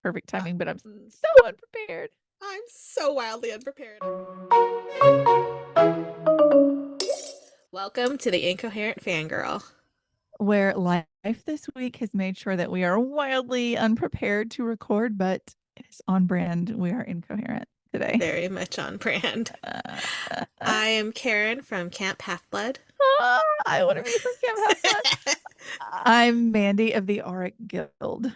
perfect timing, but I'm Mm, so unprepared. I'm so wildly unprepared. Welcome to the Incoherent Fangirl. Where life this week has made sure that we are wildly unprepared to record, but it is on brand. We are incoherent today. Very much on brand. Uh, I am Karin from Camp Half-Blood. I want to be from Camp Half Blood. I'm Mandy of the Auric Guild.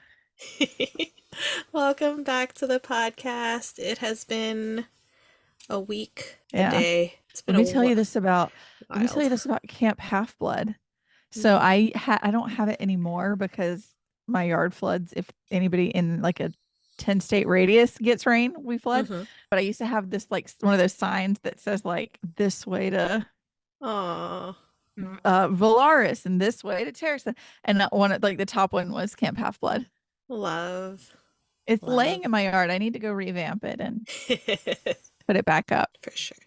Welcome back to the podcast. It has been a week, a Yeah. day. It's been Let a me tell you this about let me tell wild. you this about Camp Half Blood. So Mm. I don't have it anymore because my yard floods if anybody in like a 10 state radius gets rain, we flood. Mm-hmm. But I used to have this like one of those signs that says like this way to Aw, Valaris and this way to Terrace. And that one like the top one was Camp Half Blood. love, It's love. laying in my yard. I need to go revamp it and put it back up. For sure.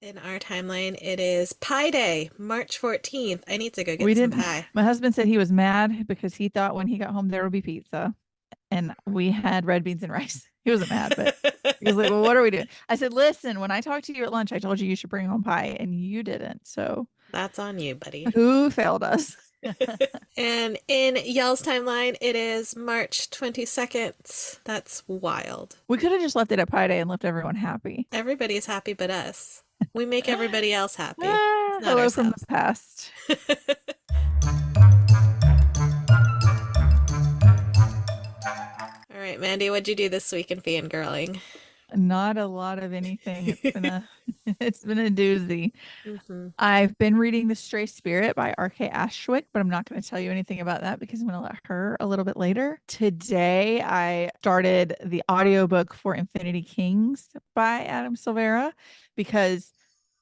In our timeline, it is Pie Day, March 14th. I need to go We get some didn't pie. My husband said he was mad because he thought when he got home there would be pizza. And we had red beans and rice. He wasn't mad, but he was like, well, what are we doing? I said, listen, when I talked to you at lunch, I told you you should bring home pie, and you didn't. So That's on you, buddy. who failed us? And in y'all's timeline, it is March 22nd. That's wild. We could have just left it at Pie Day and left everyone happy. Everybody's happy but us. We make everybody else happy, not Hello from the ourselves. past. All right, Mandy, what'd you do this week in fangirling? Not a lot of anything. It's been a doozy. Hmm. I've been reading The Stray Spirit by R.K. Ashwick, but I'm not going to tell you anything about that because I'm going to let her a little bit later. Today, I started the audiobook for Infinity Kings by Adam Silvera because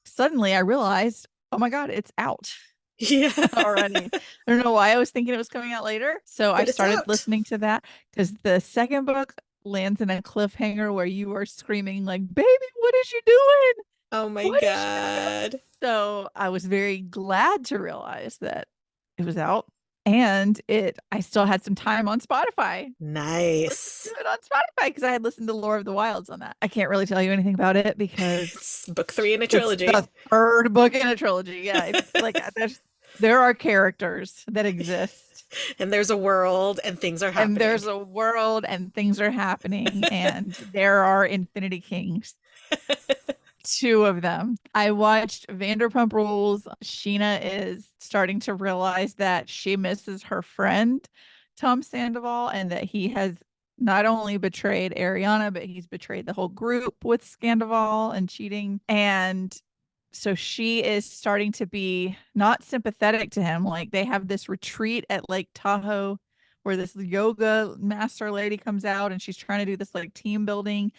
suddenly I realized, oh my God, it's out Yeah, already. I don't know why I was thinking it was coming out later. So I but it's started out. listening to that because the second book lands in a cliffhanger where you are screaming like, baby, what is you doing? Oh my What is you doing? God. So I was very glad to realize that it was out and I still had some time on Spotify. Listen to Nice. it on Spotify because I had listened to Lore of the Wilds on that. I can't really tell you anything about it because It's book three in a it's trilogy. the third book in a trilogy. Yeah, it's like there are characters that exist And there's a world and things are and happening. there's a world and things are happening and there are Infinity Kings. Two of them. I watched Vanderpump Rules. Sheena is starting to realize that she misses her friend, Tom Sandoval, and that he has not only betrayed Ariana, but he's betrayed the whole group with Scandoval and cheating. And so she is starting to be not sympathetic to him. Like they have this retreat at Lake Tahoe where this yoga master lady comes out and she's trying to do this like team building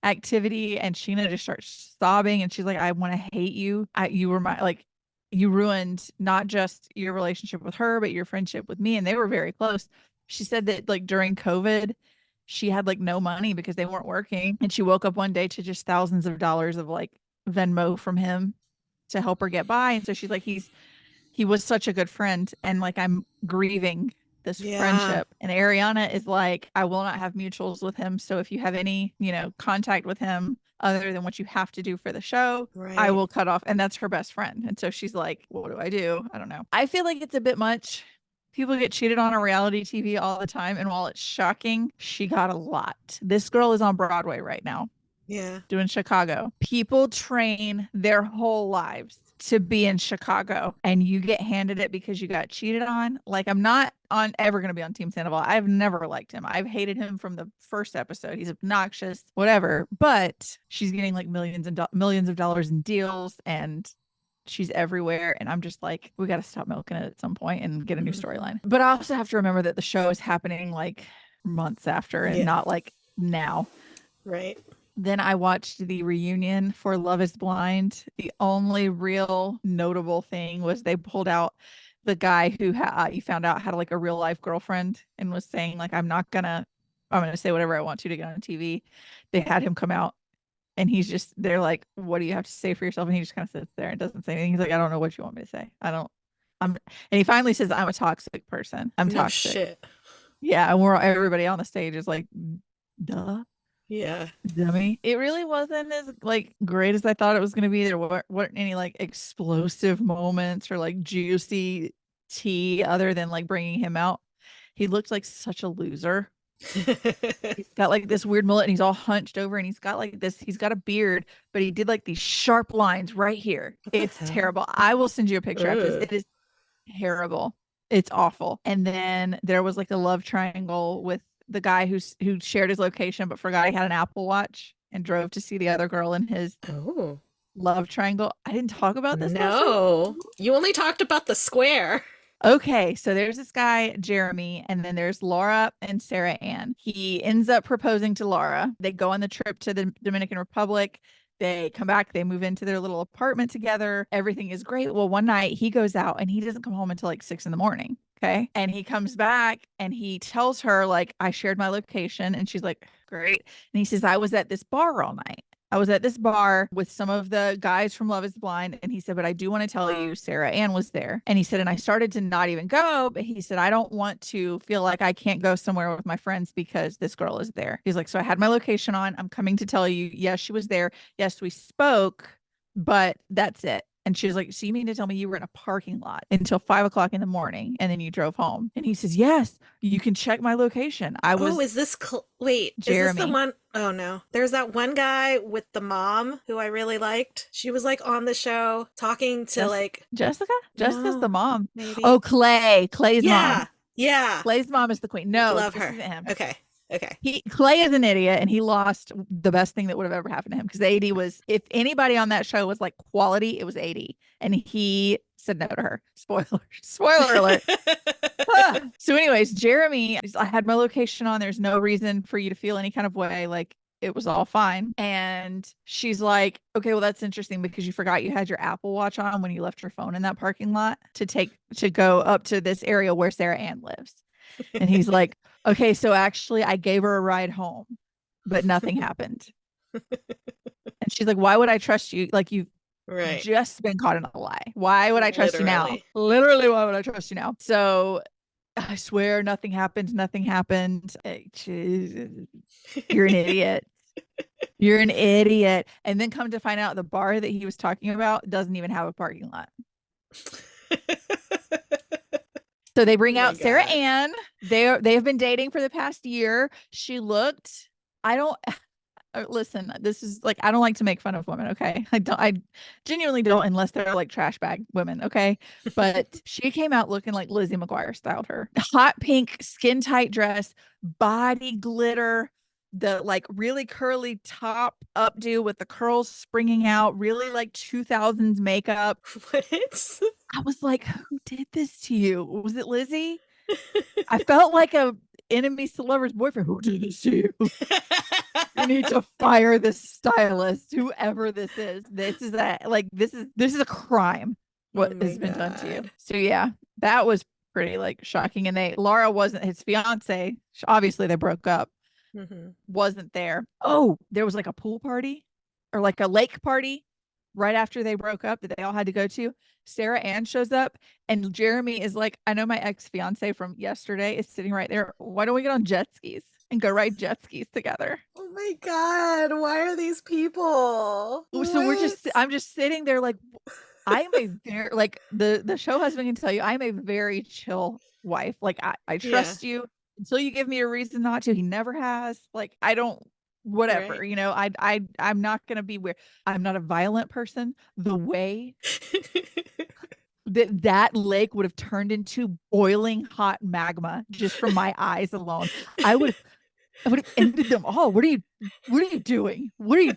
activity and Sheena just starts sobbing and she's like, I want to hate you. You were my like you ruined not just your relationship with her, but your friendship with me. And they were very close. She said that like during COVID, she had like no money because they weren't working. And she woke up one day to just thousands of dollars of like Venmo from him to help her get by. And so she's like, he was such a good friend. And like I'm grieving this Yeah, friendship. And Ariana is like, I will not have mutuals with him. So if you have any, contact with him other than what you have to do for the show, I right. will cut off. And that's her best friend. And so she's like, what do I do? I don't know. I feel like it's a bit much. People get cheated on reality TV all the time. And while it's shocking, she got a lot. This girl is on Broadway right now Yeah, doing Chicago. People train their whole lives to be in Chicago and you get handed it because you got cheated on. Like I'm not on ever going to be on Team Sandoval. I've never liked him. I've hated him from the first episode. He's obnoxious, whatever. But she's getting like millions of dollars in deals and she's everywhere and I'm just like we got to stop milking it at some point and get a new hmm, storyline. But I also have to remember that the show is happening like months after and yeah, not like now. right. Then I watched the reunion for Love is Blind. The only real notable thing was they pulled out the guy who you found out had like a real life girlfriend and was saying like I'm gonna say whatever I want to get on TV. They had him come out and they're like, what do you have to say for yourself? And he just kind of sits there and doesn't say anything. He's like, I don't know what you want me to say. I don't I'm and he finally says, I'm a toxic person. I'm No toxic. shit. Yeah, and everybody on the stage is like, duh, Yeah. dummy. It really wasn't as like great as I thought it was going to be. There weren't any like explosive moments or like juicy tea other than like bringing him out. He looked like such a loser. He's got like this weird mullet and he's all hunched over and he's got like this, he's got a beard, but he did like these sharp lines right here. What the It's hell? terrible. I will send you a picture after this. Ugh. It is terrible. It's awful. And then there was like a love triangle with the guy who shared his location but forgot he had an Apple Watch and drove to see the other girl in his Oh. love triangle. I didn't talk about this last week. No. You only talked about the square. Okay, so there's this guy, Jeremy, and then there's Laura and Sarah Ann. He ends up proposing to Laura. They go on the trip to the Dominican Republic. They come back, they move into their little apartment together. Everything is great. Well, one night he goes out and he doesn't come home until like 6 in the morning. Okay. And he comes back and he tells her, like, I shared my location. And she's like, great. And he says, I was at this bar all night. I was at this bar with some of the guys from Love is Blind. And he said, but I do want to tell you, Sarah Ann was there. And he said, and I started to not even go. But he said, I don't want to feel like I can't go somewhere with my friends because this girl is there. He's like, so I had my location on. I'm coming to tell you, yes, she was there. Yes, we spoke, but that's it. And she was like, so you mean to tell me you were in a parking lot until 5 o'clock in the morning and then you drove home? And he says, yes, you can check my location. I Oh, was is this wait, is this the Jeremy. one? Oh no. There's that one guy with the mom who I really liked. She was like on the show talking to Jess like Jessica? Jessica's no, the mom. Oh, maybe. Clay's mom. Yeah. Yeah. Clay's mom is the queen. No, Love this her. isn't him. Okay. Okay. Clay is an idiot and he lost the best thing that would have ever happened to him because AD was, if anybody on that show was like quality, it was AD. And he said no to her. Spoiler alert. So, anyways, Jeremy, I had my location on. There's no reason for you to feel any kind of way. Like it was all fine. And she's like, okay, well, that's interesting because you forgot you had your Apple Watch on when you left your phone in that parking lot to go up to this area where Sarah Ann lives. And he's like, okay, so actually, I gave her a ride home, but nothing happened. And she's like, why would I trust you? Like, you've Right. just been caught in a lie. Why would I trust you now? Literally. Literally, why would I trust you now? So I swear nothing happened. Nothing happened. You're an idiot. You're an idiot. And then come to find out the bar that he was talking about doesn't even have a parking lot. So they Oh bring my out Sarah God. Ann. They have been dating for the past year. She looked, I don't listen, this is like, I don't like to make fun of women, okay? I genuinely don't unless they're like trash bag women, okay? But she came out looking like Lizzie McGuire styled her. Hot pink, skin tight dress, body glitter, the like really curly top updo with the curls springing out, really like 2000s makeup. What? I was like, who did this to you? Was it Lizzie? I felt like a enemies to lovers boyfriend. Who did this to you? You need to fire this stylist, whoever this is. This is a crime. Oh What my has been done to you? God. So yeah, that was pretty like shocking. And Laura wasn't his fiance. Obviously, they broke up. Hmm. Wasn't there. Oh, there was like a pool party or like a lake party right after they broke up that they all had to go to. Sarah Ann shows up and Jeremy is like, I know my ex-fiance from yesterday is sitting right there. Why don't we get on jet skis and go ride jet skis together? Oh my God. Why are these people? So What? I'm just sitting there like, I am a very like the show husband can tell you I'm a very chill wife. Like I Yeah. trust you until you give me a reason not to. He never has. Like I don't Right. whatever, I'm not gonna be weird. I'm not a violent person. The way that lake would have turned into boiling hot magma just from my eyes alone. I would I would have ended them all. What are you doing? We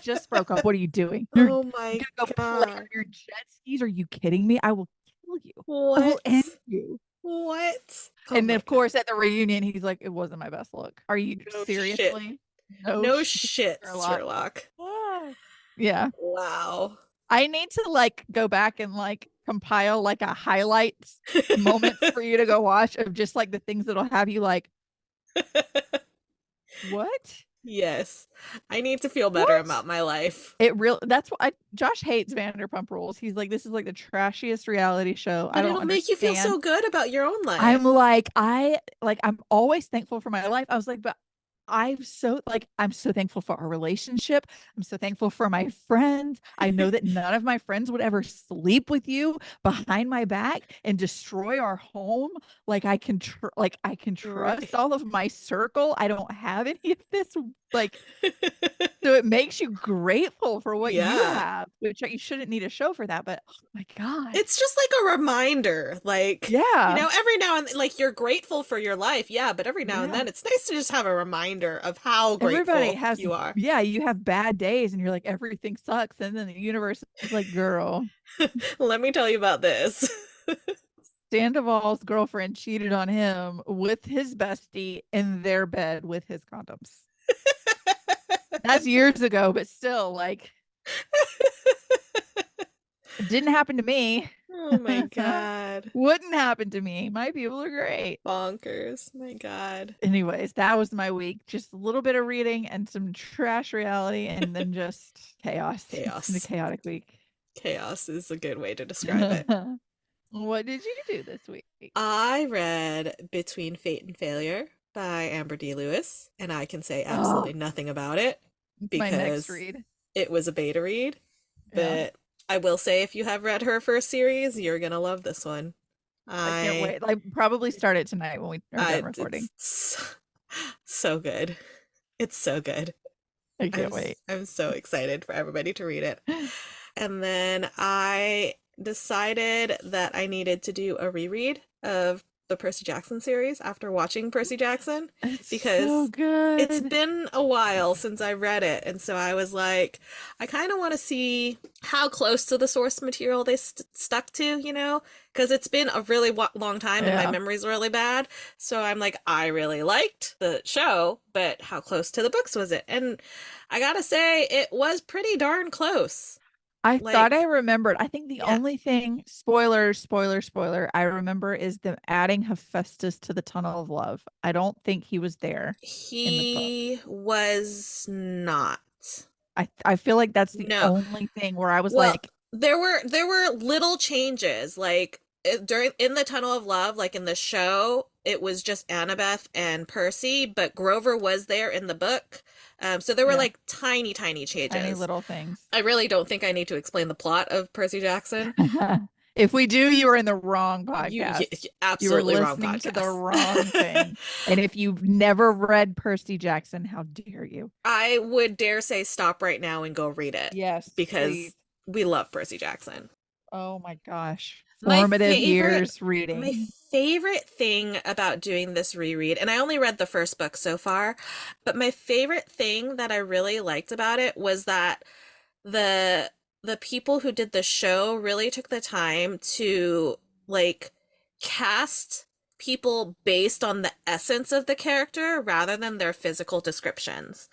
just broke up. What are you doing? You're Oh my gonna go play on God. your jet skis? Are you kidding me? I will kill you. I will What? end you. What? Oh And then my of God. course at the reunion, he's like, it wasn't my best look. Are you No shit. seriously? No No shit, shit, Sherlock. Sherlock. Ah. Yeah. Wow. I need to like go back and like compile like a highlights moments for you to go watch of just like the things that'll have you like, what? Yes. I need to feel better What? about my life. It real that's why Josh hates Vanderpump Rules. He's like, this is like the trashiest reality show. I But don't it'll make you feel understand. so good about your own I'm life. like, I'm always thankful for my life. I was like, but I'm so thankful for our relationship. I'm so thankful for my friends. I know that none of my friends would ever sleep with you behind my back and destroy our home. I can trust Right. all of my circle. I don't have any of this. Like, so it makes you grateful for what you Yeah. have, which you shouldn't need a show for that, but oh my God. It's just like a reminder. Like, Yeah. every now and like you're grateful for your life. Yeah, but every now and Yeah. then it's nice to just have a reminder of how Everybody grateful has, you are. yeah, you have bad days and you're like, everything sucks. And then the universe is like, girl, Let me tell you about this. Sandoval's girlfriend cheated on him with his bestie in their bed with his condoms. That's years ago, but still, like, it didn't happen to me. Oh my God. Wouldn't happen to me. My people are great. Bonkers. My God. Anyways, that was my week. Just a little bit of reading and some trash reality, and then just chaos. It's been a Chaos. chaotic week. Chaos is a good way to describe it. What did you do this week? I read Between Fate and Failure by Amber D. Lewis, and I can say Oh, absolutely nothing about it it's my next because read. it was a beta read. Yeah, But I will say, if you have read her first series, you're gonna love this one. I can't I, wait. I probably start it tonight when we are done recording. it's so good. It's so good. I can't wait. I'm so excited for everybody to read it. And then I decided that I needed to do a reread of the Percy Jackson series after watching Percy Jackson It's so because it's good. been a while since I read it. And so I was like, I kind of want to see how close to the source material they stuck to, because it's been a really long time and my Yeah. memory's really bad. So I'm like, I really liked the show, but how close to the books was it? And I gotta say, it was pretty darn close. I thought I Like, remembered. I think the yeah, only thing, spoiler, I remember is them adding Hephaestus to the Tunnel of Love. I don't think he was there in the book. he was not. I feel like that's the No. only thing where I was Well, like, there were little changes like during in the Tunnel of Love, like in the show, it was just Annabeth and Percy, but Grover was there in the book. So there were yeah, like tiny, tiny tiny changes. little things. I really don't think I need to explain the plot of Percy Jackson. If we do, you are in the wrong You podcast. You are absolutely wrong listening to the podcast. wrong thing. And if you've never read Percy Jackson, how dare you? I would dare say stop right now and go read it Yes, please. because we love Percy Jackson. Oh my gosh. My Formative favorite years my reading. favorite thing about doing this reread, and I only read the first book so far, but my favorite thing that I really liked about it was that the the people who did the show really took the time to like cast people based on the essence of the character rather than their physical descriptions,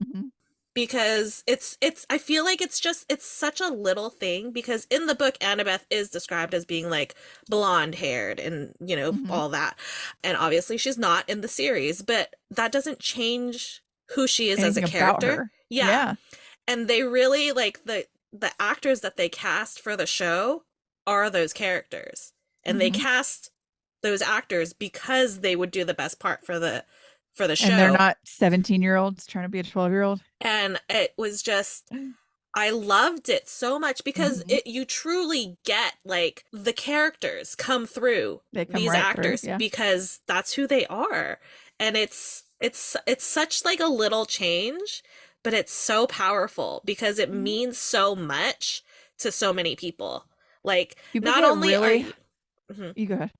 Mhm, because it's I feel like it's such a little thing because in the book Annabeth is described as being like blonde haired and mhm. all that, and obviously she's not in the series, but that doesn't change who she is as a Anything about character. her. Yeah. Yeah. And they really like the actors that they cast for the show are those characters, and they Mhm. cast those actors because they would do the best part for the And they're show. not 17-year-olds trying to be a 12-year-old. And it was just I loved it so much because Mhm. it you truly get like the characters come through They come these right through. actors Yeah. because that's who they are. And it's such like a little change, but it's so powerful because it Mhm. means so much to so many people. Like People not get only are really, you Mhm. you go ahead.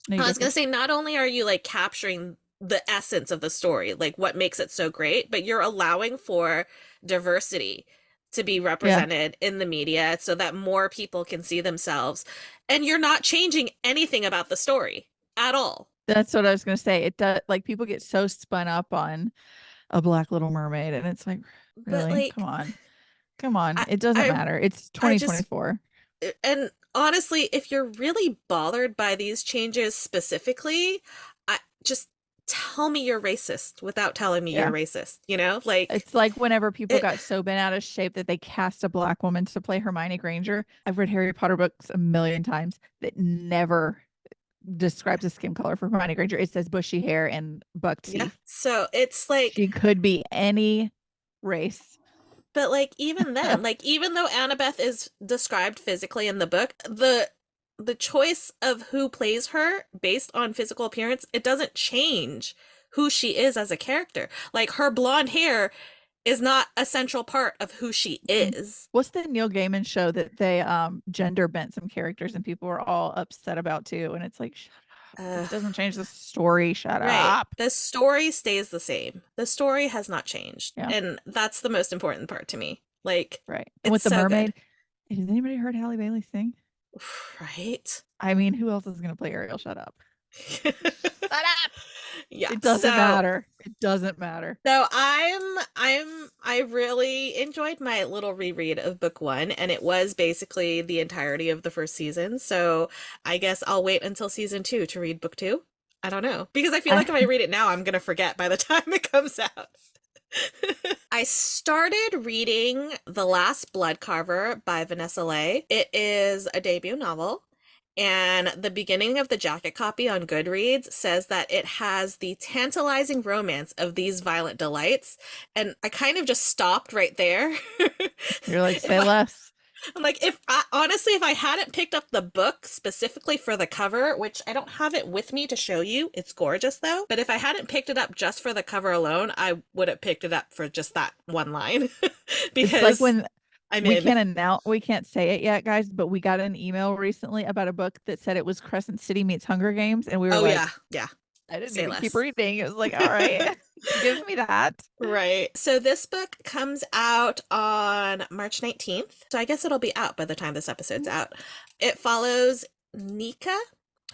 No, you I go was gonna first. say, not only are you like capturing the essence of the story, like what makes it so great, but you're allowing for diversity to be Yeah. represented in the media so that more people can see themselves. And you're not changing anything about the story at all. That's what I was gonna say. It does, like, people get so spun up on a Black Little Mermaid, and it's like, But really? Come like, on. Come on. I, It doesn't I, matter. It's I just, 2024. and honestly, if you're really bothered by these changes specifically, I just tell me you're racist without telling me you're Yeah. racist, you know? Like It's like whenever people it got so bent out of shape that they cast a black woman to play Hermione Granger. I've read Harry Potter books a million times that never describes a skin color for Hermione Granger. It says bushy hair and buck yeah. teeth. So it's like, She could be any race. but like even then, like even though Annabeth is described physically in the book, the choice of who plays her based on physical appearance, it doesn't change who she is as a character. Like her blonde hair is not a central part of who she Mhm. is. What's the Neil Gaiman show that they gender bent some characters and people were all upset about too? And it's like, shut up. Uh, This doesn't change the story. Shut right. up. The story stays the same. The story has not changed. Yeah, And that's the most important part to me. Like, right. And it's with the so good. mermaid, has anybody heard Halle Bailey sing? Right? I mean, who else is gonna play Ariel? Shut up. Shut up. Yeah. It doesn't matter. It doesn't matter. So I really enjoyed my little reread of book one, and it was basically the entirety of the first season. So I guess I'll wait until season two to read book two. I don't know. Because I feel like if I I, read it now, I'm gonna forget by the time it comes out. I started reading The Last Blood Carver by Vanessa Lay. It is a debut novel. And the beginning of the jacket copy on Goodreads says that it has the tantalizing romance of these violent delights. And I kind of just stopped right there. you're like, If say I, less. I'm like, if I honestly, if I hadn't picked up the book specifically for the cover, which I don't have it with me to show you, it's gorgeous though. But if I hadn't picked it up just for the cover alone, I would have picked it up for just that one line It's like because when I'm in. we can't say it yet, guys, but we got an email recently about a book that said it was Crescent City meets Hunger Games, and we were Oh yeah, like, yeah. I didn't Say even keep less. reading. It was like, all right, give me that. Right. So this book comes out on March 19th. So I guess it'll be out by the time this episode's out. It follows Nika,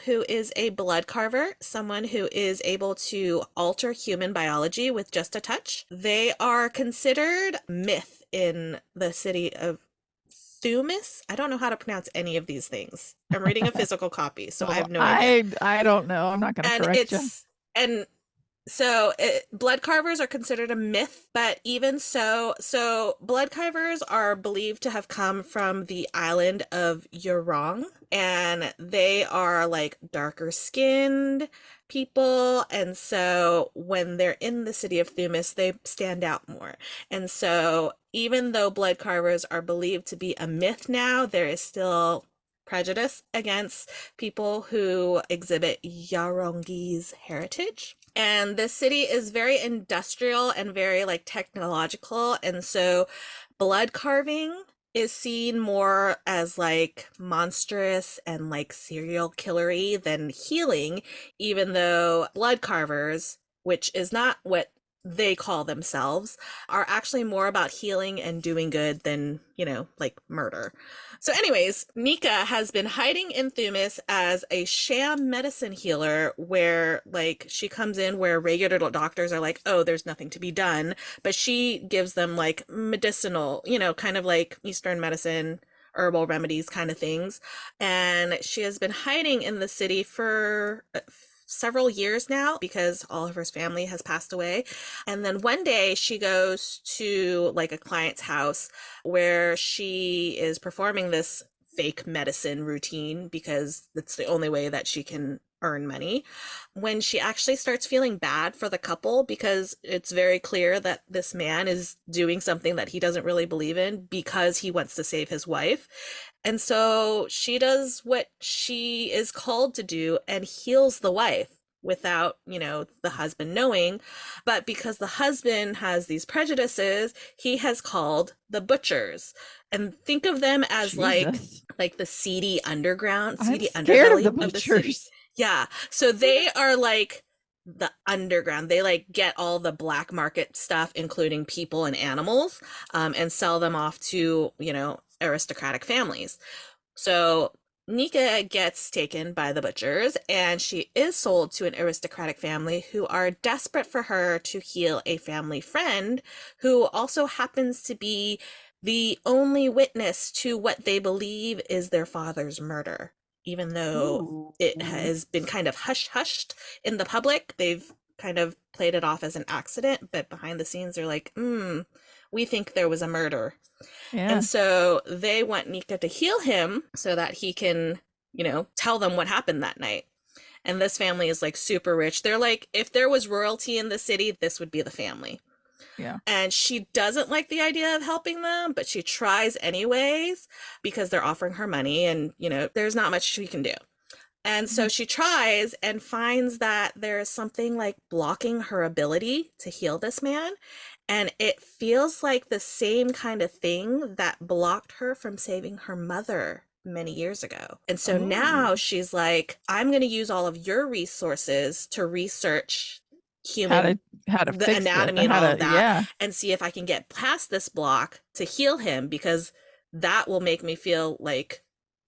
who is a blood carver, someone who is able to alter human biology with just a touch. They are considered myth in the city of Thumis. I don't know how to pronounce any of these things. I'm reading a physical copy, so I Well, have no idea. I don't know. I'm not going to And correct you. it's and so blood carvers are considered a myth, but even so blood carvers are believed to have come from the island of Yurong, and they are like darker skinned people, and so when they're in the city of Thumis, they stand out more. And so even though blood carvers are believed to be a myth now, there is still prejudice against people who exhibit Yarongese heritage. And the city is very industrial and very like technological. And so blood carving is seen more as like monstrous and like serial killery than healing, even though blood carvers, which is not what they call themselves, are actually more about healing and doing good than, like murder. So, anyways, Nika has been hiding in Thumis as a sham medicine healer where, like, she comes in where regular doctors are like, oh, there's nothing to be done. But she gives them, like, medicinal, kind of like Eastern medicine, herbal remedies kind of things. And she has been hiding in the city for several years now because all of her family has passed away. And then one day she goes to like a client's house where she is performing this fake medicine routine because it's the only way that she can earn money. When she actually starts feeling bad for the couple because it's very clear that this man is doing something that he doesn't really believe in because he wants to save his wife. And so she does what she is called to do and heals the wife without, the husband knowing. But because the husband has these prejudices, he has called the butchers. And think of them as like Jesus. like the I'm seedy scared of the underbelly of the city. butchers. Yeah. So they are like the underground. They like get all the black market stuff, including people and animals, and sell them off to, aristocratic families. So Nika gets taken by the butchers and she is sold to an aristocratic family who are desperate for her to heal a family friend who also happens to be the only witness to what they believe is their father's murder. Even though Ooh. it has been kind of hush hushed in the public, they've kind of played it off as an accident, but behind the scenes they're like, we think there was a murder. And Yeah. so they want Nika to heal him so that he can, tell them what happened that night. And this family is like super rich. They're like, if there was royalty in the city, this would be the family. Yeah. And she doesn't like the idea of helping them, but she tries anyways because they're offering her money and, there's not much she can do. And so she tries and finds that there is something like blocking her ability to heal this man. And it feels like the same kind of thing that blocked her from saving her mother many years ago. And so now Oh, she's like, I'm going to use all of your resources to research how human, to how to the fix this anatomy or and how all of to that, yeah. and see if I can get past this block to heal him because that will make me feel like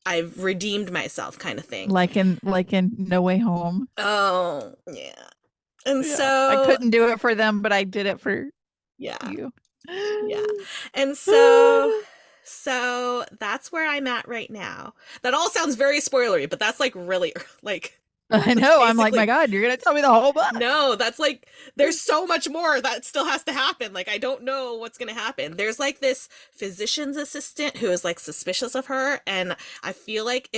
I've redeemed myself kind of thing. Like in No Way Home. Oh, yeah. And Yeah. I so, couldn't do it for them, but I did it for yeah, you. yeah. And so that's where I'm at right now. That all sounds very spoilery, but that's like really like I that's know. I'm like, my basically God, you're gonna tell me the whole book. no, that's like there's so much more that still has to happen. Like I don't know what's going to happen. There's like this physician's assistant who is like suspicious of her and I feel like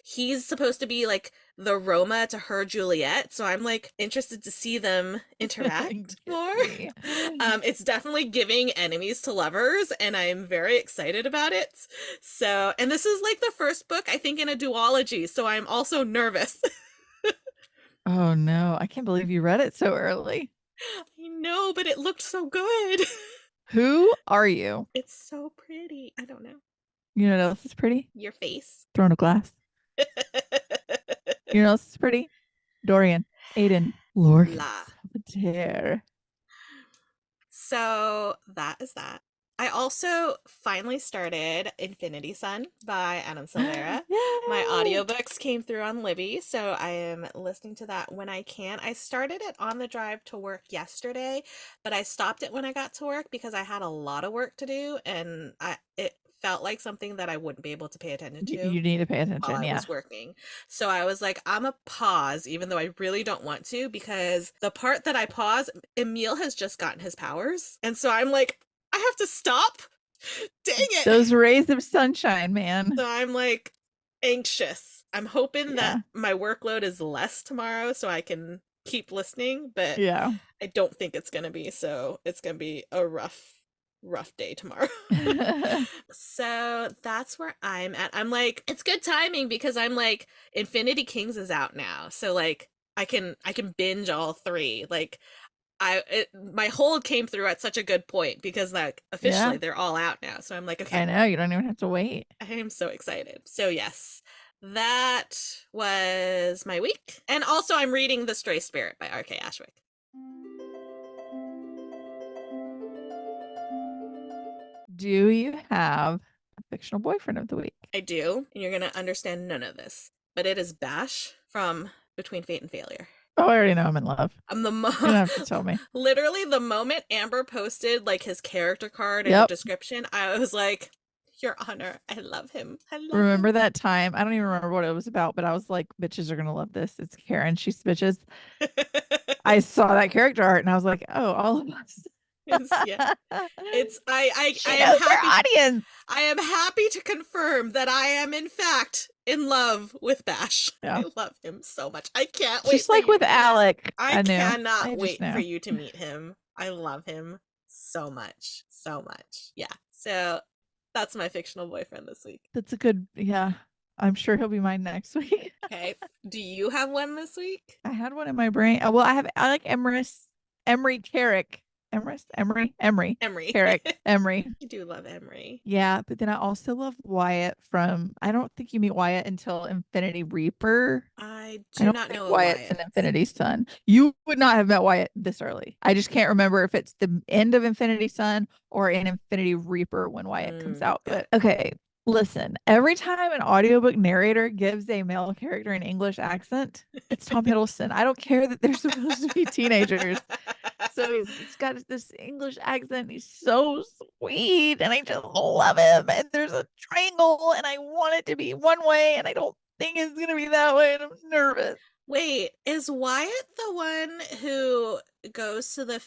he's supposed to be like the Roma to her Juliet. So I'm like interested to see them interact Get more. me. It's definitely giving enemies to lovers and I'm very excited about it. So, and this is like the first book I think in a duology, so I'm also nervous. Oh no, I can't believe you read it so early. I know, but it looked so good. Who are you? It's so pretty. I don't know. You know what else is pretty? Your face. Throne of Glass. You know what else is pretty? Dorian. Aiden. Lorcan La. Solitaire. So that is that. I also finally started Infinity Sun by Adam Silvera. My Yay! audiobooks came through on Libby, so I am listening to that when I can. I started it on the drive to work yesterday, but I stopped it when I got to work because I had a lot of work to do and it felt like something that I wouldn't be able to pay attention to You need to pay while attention. I Yeah. was working. So I was like, I'm a pause, even though I really don't want to, because the part that I pause, Emil has just gotten his powers. And so I'm like, I have to stop. Dang it. Those rays of sunshine, man. So I'm like anxious. I'm hoping that Yeah. my workload is less tomorrow so I can keep listening, but Yeah. I don't think it's going to be. So it's going to be a rough day tomorrow. So that's where I'm at. I'm like, it's good timing because I'm like, Infinity Kings is out now. So like I can binge all three. Like my hold came through at such a good point because like Yeah. officially they're all out now. So I'm like, okay, I know. You don't even have to wait. I am so excited. So yes, that was my week. And also I'm reading The Stray Spirit by R.K. Ashwick. Do you have a fictional boyfriend of the week? I do, and you're gonna understand none of this, but it is Bash from Between Fate and Failure. Oh, I already know I'm in love. I'm the You don't have to tell me. literally the moment Amber posted like his character card and a Yep. description, I was like, Your Honor, I love him. I love Remember him. that time? I don't even remember what it was about, but I was like, bitches are gonna love this. It's Karin. She's bitches. I saw that character art and I was like, oh, all of us. Yeah. It's I She am knows her happy. audience. I am happy to confirm that I am in fact in love with Bash. Yeah. I love him so much. I can't wait Just for like you. with Alec. I knew. cannot I just wait for knew. you to meet him. I love him so much. So much. Yeah. So that's my fictional boyfriend this week. That's a good, yeah. I'm sure he'll be mine next week. Okay. Do you have one this week? I had one in my brain. Well, I like Emery Carrick. Emery Emery. Carrick, Emery. I do love Emery. Yeah, but then I also love Wyatt from, I don't think you meet Wyatt until Infinity Reaper. I I do don't not think know a Wyatt's Wyatt. an Infinity Son. You would not have met Wyatt this early. I just can't remember if it's the end of Infinity Son or in Infinity Reaper when Wyatt comes out. Okay. But okay, listen, every time an audiobook narrator gives a male character an English accent, it's Tom Hiddleston. I don't care that they're supposed to be teenagers. So he's got this English accent. He's so sweet, and I just love him. And there's a triangle, and I want it to be one way, and I don't think it's gonna be that way, and I'm nervous. Wait, is Wyatt the one who goes to the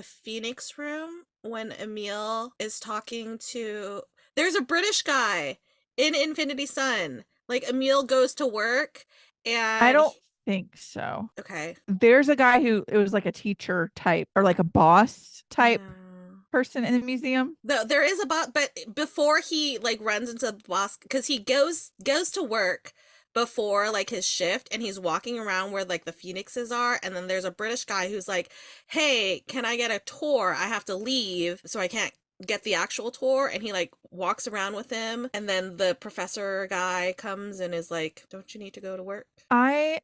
Phoenix room when Emil is talking to There's a British guy in Infinity Sun. Like Emil goes to work I and don't think so. okay. There's a guy who it was like a teacher type or like a boss type No. person in the museum. There is a boss, but before he like runs into the boss, because he goes to work before like his shift, and he's walking around where like the phoenixes are, and then there's a British guy who's like, "Hey, can I get a tour? I have to leave, so I can't get the actual tour." And he like walks around with him, and then the professor guy comes and is like, "Don't you need to go to work?" I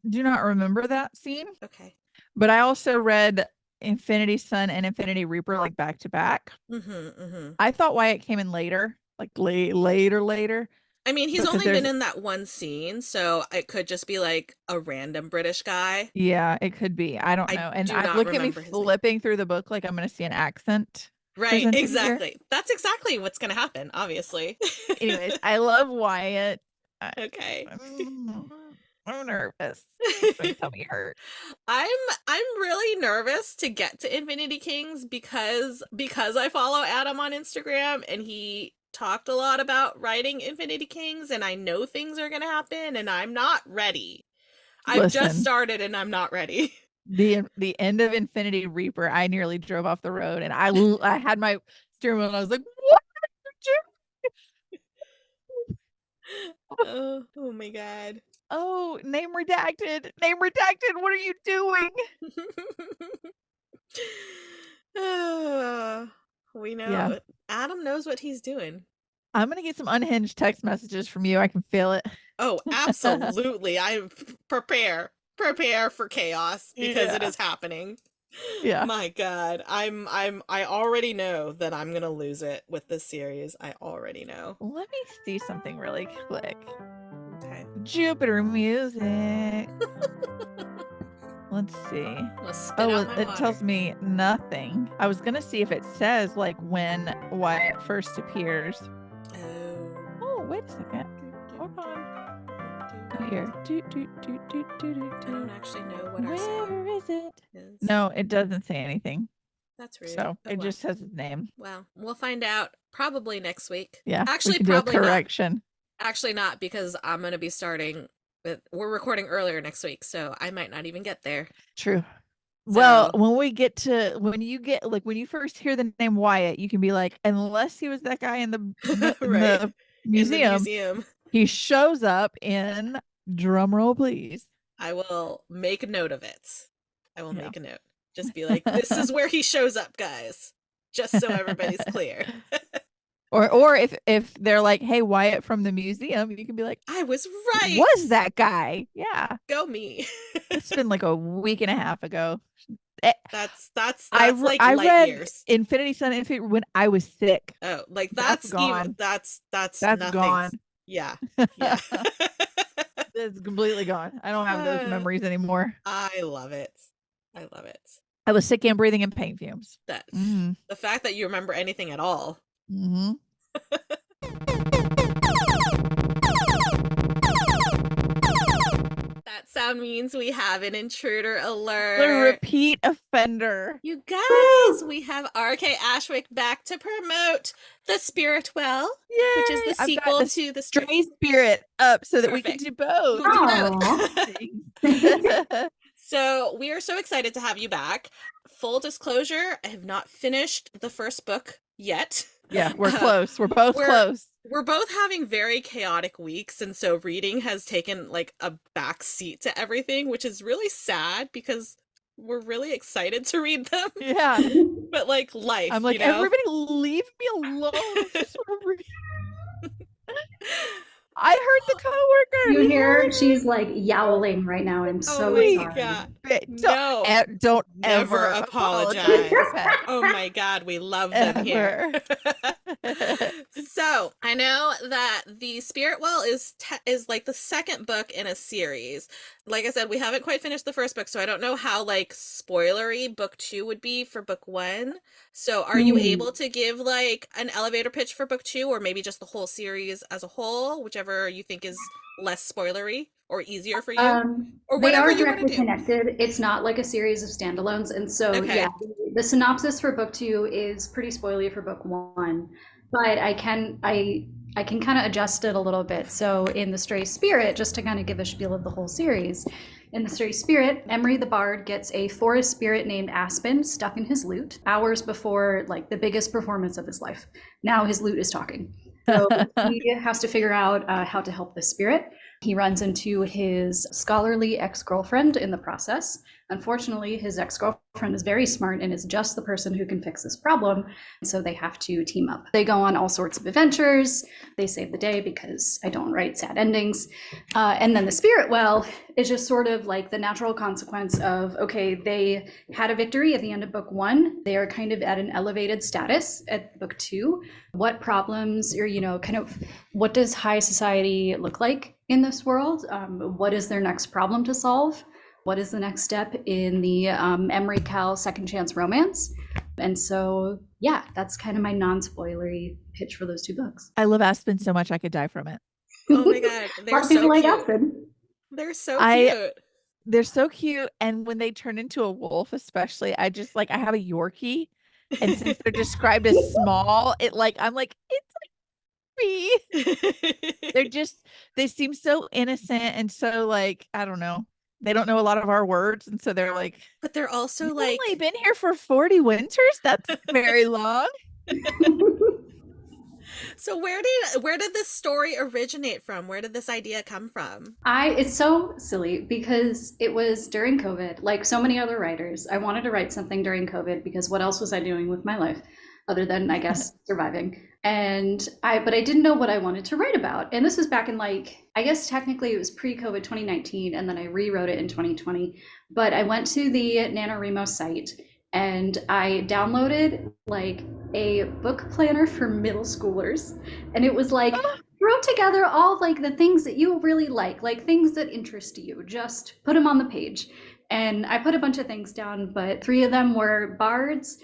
do not remember that scene, Okay. but I also read Infinity Sun and Infinity Reaper like back to back. Mm-hmm. I thought Wyatt came in later, like later, I mean, he's because only been there's in that one scene, so it could just be like a random British guy. yeah, it could be. I don't I know. And do I'm not looking at me remember his name. flipping through the book like I'm going to see an accent Right, presented here. exactly. That's exactly what's going to happen, obviously. Anyways, I love Wyatt. I, Okay. I'm nervous. Makes my tummy hurt. I'm I'm really nervous to get to Infinity Kings because I follow Adam on Instagram and he talked a lot about writing Infinity Kings and I know things are going to happen and I'm not ready. I've just Listen, started and I'm not ready. the end of Infinity Reaper, I nearly drove off the road, and I had my steering wheel, and I was like, "What did you do?" Oh my god. Oh, name redacted. Name redacted. What are you doing? We Yeah, know Adam knows what he's doing. I'm gonna get some unhinged text messages from you. I can feel it. Oh, absolutely. I prepare for chaos because it Yeah, is happening. yeah. My god. I already know that I'm going to lose it with this series. I already know. Let me see something really quick. Okay. Jupiter music. Let's see. Let's spit Oh, out well, my it water. tells me nothing. I was gonna see if it says like when Wyatt first appears. Oh. Oh, wait a second. Hold on. Oh, here. I don't actually know what our Where sound is it? is. No, it doesn't say anything. That's rude. So Oh it well. just says his name. Well, we'll find out probably next week. Yeah, we Actually, can do a probably not. correction. Actually, not because I'm going to be starting with, we're recording earlier next week, so I might not even get there. True. Well, So, when you get like when you first hear the name Wyatt, you can be like, unless he was that guy in in right. the In the museum, museum, he shows up in drum roll, please. I will make a note of it. I will Yeah. make a note. Just be like, this is where he shows up, guys. Just so everybody's clear. Or if they're like, hey, Wyatt from the museum, you can be like, I was right. was that guy? Yeah. Go me. It's been like a week and a half ago. Eh, That's like I light read years. Infinity Sun Infinity when I was sick. Oh, like That's that's even gone. that's That's nothing. gone. Yeah. Yeah. It's completely gone. I don't have those Uh, memories anymore. I love it. I love it. I was sick and breathing in paint fumes. That Mm-hmm. the fact that you remember anything at all. Mm-hmm. That sound means we have an intruder The alert. repeat offender. You guys, we have RK Ashwick back to promote The Spirit Well, which is Yay! the I've got sequel the to The Spirit. stray spirit up so that we can Perfect. do both. We'll do both. Aw. So we are so excited to have you back. Full disclosure, I have not finished the first book yet. Yeah, we're close. We're both close. We're both having very chaotic weeks, and so reading has taken like a back seat to everything, which is really sad because we're really excited to read them. Yeah. But like life, I'm like, you know? everybody leave me alone. I just want to read. I heard the coworker. You hear her? She's like yowling right now. I'm so my sorry. God. Don't, No, don't never ever apologize. apologize. Oh my God, we love them here. So I know that the Spirit Well is like the second book in a series. like I said, we haven't quite finished the first book, so I don't know how like spoilery book two would be for book one. So are you Hmm. able to give like an elevator pitch for book two, or maybe just the whole series as a whole, whichever you think is less spoilery or easier for you, or They whatever are you want to directly do? connected. It's not like a series of standalones. And so, yeah, Okay. the synopsis for book two is pretty spoily for book one, but I can kind of adjust it a little bit. So in The Stray Spirit, just to kind of give a spiel of the whole series, in The Stray Spirit, Emery the Bard gets a forest spirit named Aspen stuck in his lute hours before like the biggest performance of his life. Now his lute is talking. So he has to figure out how to help this spirit. He runs into his scholarly ex girlfriend in the process. Unfortunately, his ex girlfriend is very smart and is just the person who can fix this problem. So they have to team up. They go on all sorts of adventures. They save the day because I don't write sad endings. And then the spirit well is just sort of like the natural consequence of okay, they had a victory at the end of book one. They are kind of at an elevated status at book two. What problems, or, kind of what does high society look like in this world? What is their next problem to solve? What is the next step in the Emery Cal second chance romance? And so, yeah, that's kind of my non spoilery pitch for those two books. I love Aspen so much I could die from it. Oh my God, A lot they're of people so like cute. Aspen. They're so I cute. they're so cute, and when they turn into a wolf, especially, I just like I have a Yorkie, and since they're described as small, I'm like, it's me. They're just they seem so innocent and so like, I don't know. They don't know a lot of our words, and so they're like, But they're also "You've only like, been here for 40 winters? That's not very long." so where did this story originate from? Where did this idea come from? It's so silly because it was during COVID, like so many other writers. I wanted to write something during COVID because what else was I doing with my life other than, I guess, surviving? But I didn't know what I wanted to write about. And this was back in like, I guess technically it was pre-COVID 2019, and then I rewrote it in 2020. But I went to the NaNoWriMo site and I downloaded like a book planner for middle schoolers. And it was like, throw together all like the things that you really like things that interest you. Just put them on the page. And I put a bunch of things down, but three of them were bards,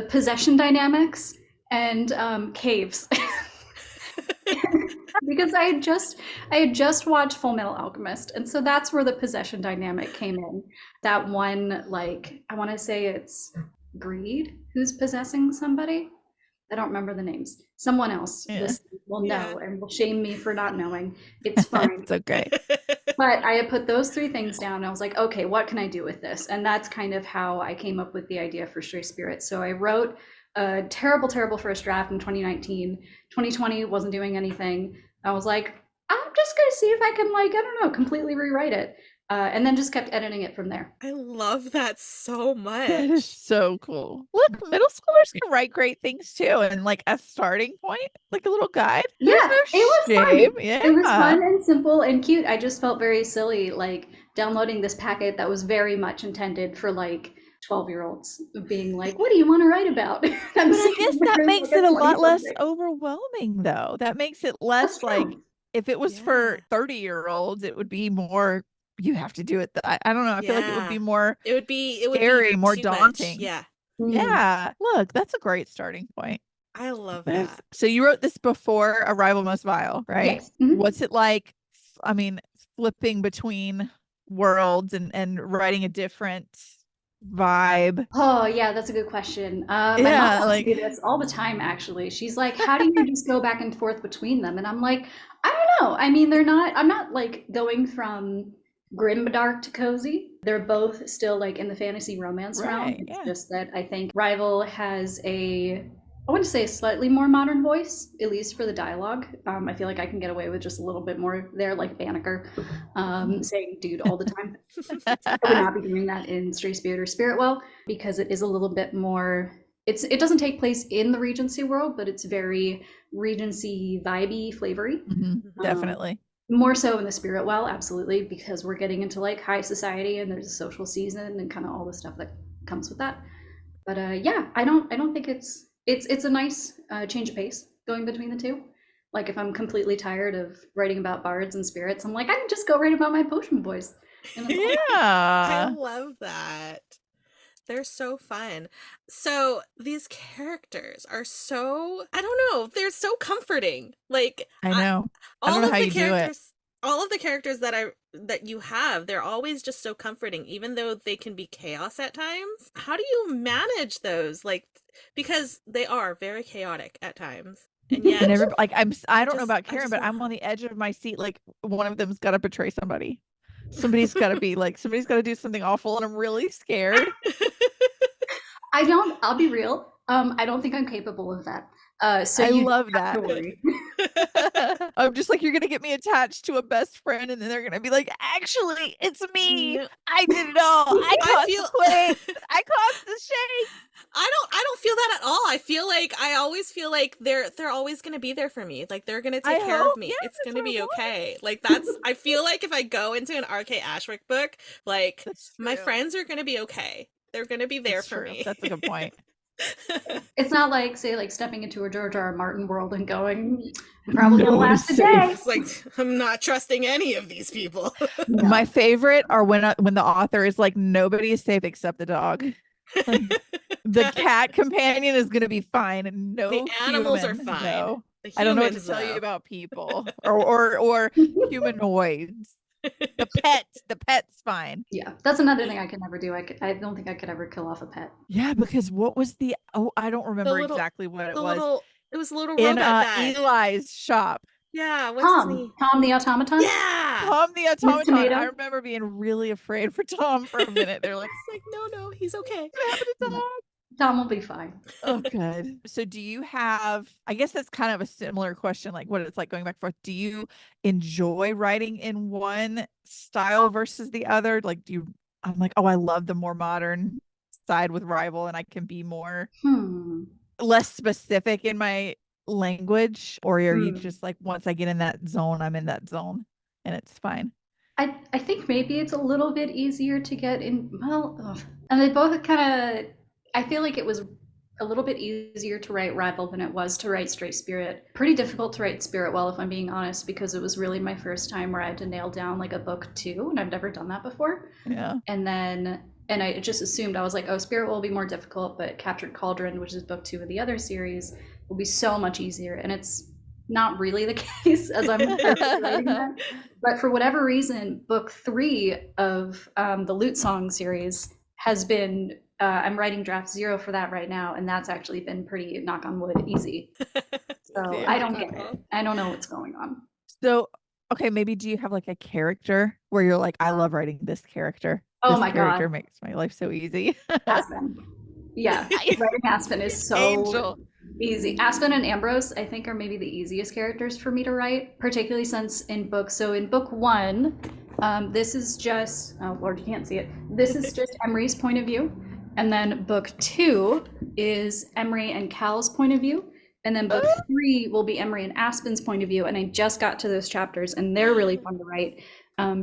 possession dynamics, and caves. Because I had just watched Full Metal Alchemist, and so that's where the possession dynamic came in. That one, like I want to say it's Greed who's possessing somebody. I don't remember the names. Someone else Yeah. listening will Yeah. know and will shame me for not knowing. It's fine. It's okay. But I had put those three things down. And I was like, okay, what can I do with this? And that's kind of how I came up with the idea for Stray Spirit. So I wrote a terrible, terrible first draft in 2019. 2020 wasn't doing anything. I was like, I'm just going to see if I can, like, I don't know, completely rewrite it. And then just kept editing it from there. I love that so That is much. so cool. Look, middle schoolers can write great things too, and like a starting point, like a little guide. There's Yeah, no it was shame. fun. It was Yeah. fun and simple and cute. I just felt very silly, like downloading this packet that was very much intended for like 12-year-olds, being like, "What do you want to write about?" I'm But I sitting guess that there as makes like it a a 20 lot less something. overwhelming though. That makes it That's less like true. if it was for Yeah. 30-year-olds, it would be more you have to do it. I don't know. I feel like it would be Yeah. more It would be scary, more too much. daunting. Yeah. Mm. Yeah. Look, that's a great starting point. I love There's that. so you wrote this before Arrival Most Vile, right? Yes. Mhm. What's it like? I mean, flipping between worlds and writing a different vibe. Oh, yeah, that's a good question. My mom Yeah, asks like me this all the time, actually. She's like, "How do you just go back and forth between them?" And I'm like, "I don't know. I mean, I'm not like going from grim dark to cozy. They're both still like in the fantasy romance realm. right, It's yeah. just that I think Rival has I want to say a slightly more modern voice, at least for the dialogue. I feel like I can get away with just a little bit more there, like Banneker, saying dude all the time. I would not be doing that in Stray Spirit or Spiritwell because it is a little bit more. It doesn't take place in the Regency world, but it's very Regency vibey, flavory. Um, Definitely. More so in the Spiritwell, absolutely, because we're getting into like high society and there's a social season and kind of all the stuff that comes with that. But yeah, I don't think it's a nice change of pace going between the two. Like if I'm completely tired of writing about bards and spirits, I'm like I can just go write about my potion boys. And it's like, I Yeah. love that. They're so fun. So these characters are so, I don't know, they're so comforting. Like I know. I don't all know of how the you do it. characters all of the characters that you have, they're always just so comforting, even though they can be chaos at times. How do you manage those? Like, because they are very chaotic at times. And And yet I don't know about I Karen, just but love I'm on the edge of my seat. Like one of them's got to betray somebody. Somebody's got to be like, somebody's got to do something awful, and I'm really scared. I'll be real. I don't think I'm capable of that. So I you don't love have that. to worry. I'm just like, you're gonna get me attached to a best friend, and then they're gonna be like, actually, it's me. No, I did it all. I I caused the feel quakes. I caused the shake. I don't feel that at all. I always feel like they're always going to be there for me. Like they're going to I take care of hope. Yeah, me. It's that's going to what I be want. okay. Like that's I feel like if I go into an RK Ashwick book, like That's my true. friends are going to be okay. They're going to be there That's for true. me. That's a good point. It's not like, say, like stepping into a George R. R. Martin world and going, I'm probably No gonna one is last a day. safe. It's like I'm not trusting any of these people. My No. favorite are when the author is like, nobody is safe except the dog. Like the cat companion is gonna be fine, and The no animals are human. fine. No, The I don't know what to humans tell you though. about people or humanoids. The pet's fine. Yeah, that's another thing I could never do. I don't think I could ever kill off a pet. Yeah, because what was I don't The remember little exactly what it the was. little it was a little In robot guy. Eli's shop. Yeah, what's his Tom, name? Tom the automaton, Yeah. Tom the Miss automaton. I Tomato. remember being really afraid for Tom for a minute. They're like, It's like, no, he's okay. what happened to Yeah, Tom? Tom will be fine. Oh, good. So, do you have, I guess that's kind of a similar question, like what it's like going back and forth. Do you enjoy writing in one style versus the other? Like, I'm like, oh, I love the more modern side with Rival, and I can be more Hmm. less specific in my language, or are you Hmm. just like, once I get in that zone, I'm in that zone and it's fine? I think maybe it's a little bit easier to get in. Well, ugh. And they both kind of. I feel like it was a little bit easier to write Rival than it was to write Stray Spirit. Pretty difficult to write Spirit well, if I'm being honest, because it was really my first time where I had to nail down like a book two, and I've never done that before. Yeah. And I just assumed, I was like, oh, Spirit will be more difficult, but Captured Cauldron, which is book two of the other series, will be so much easier. And it's not really the case as I'm currently writing that. But for whatever reason, book three of the Lute Song series has been, I'm writing draft zero for that right now, and that's actually been pretty, knock on wood, easy. So Yeah. I don't get it. I don't know what's going on. So, okay, maybe do you have like a character where you're like, I love writing this character. Oh This my God, character makes my life so easy. Aspen. Yeah, writing Aspen is so Angel. easy. Aspen and Ambrose, I think, are maybe the easiest characters for me to write, particularly since in book. So in book one, this is just, oh Lord, you can't see it. This is just Emery's point of view. And then book two is Emery and Cal's point of view. And then book three will be Emery and Aspen's point of view. And I just got to those chapters, and they're really fun to write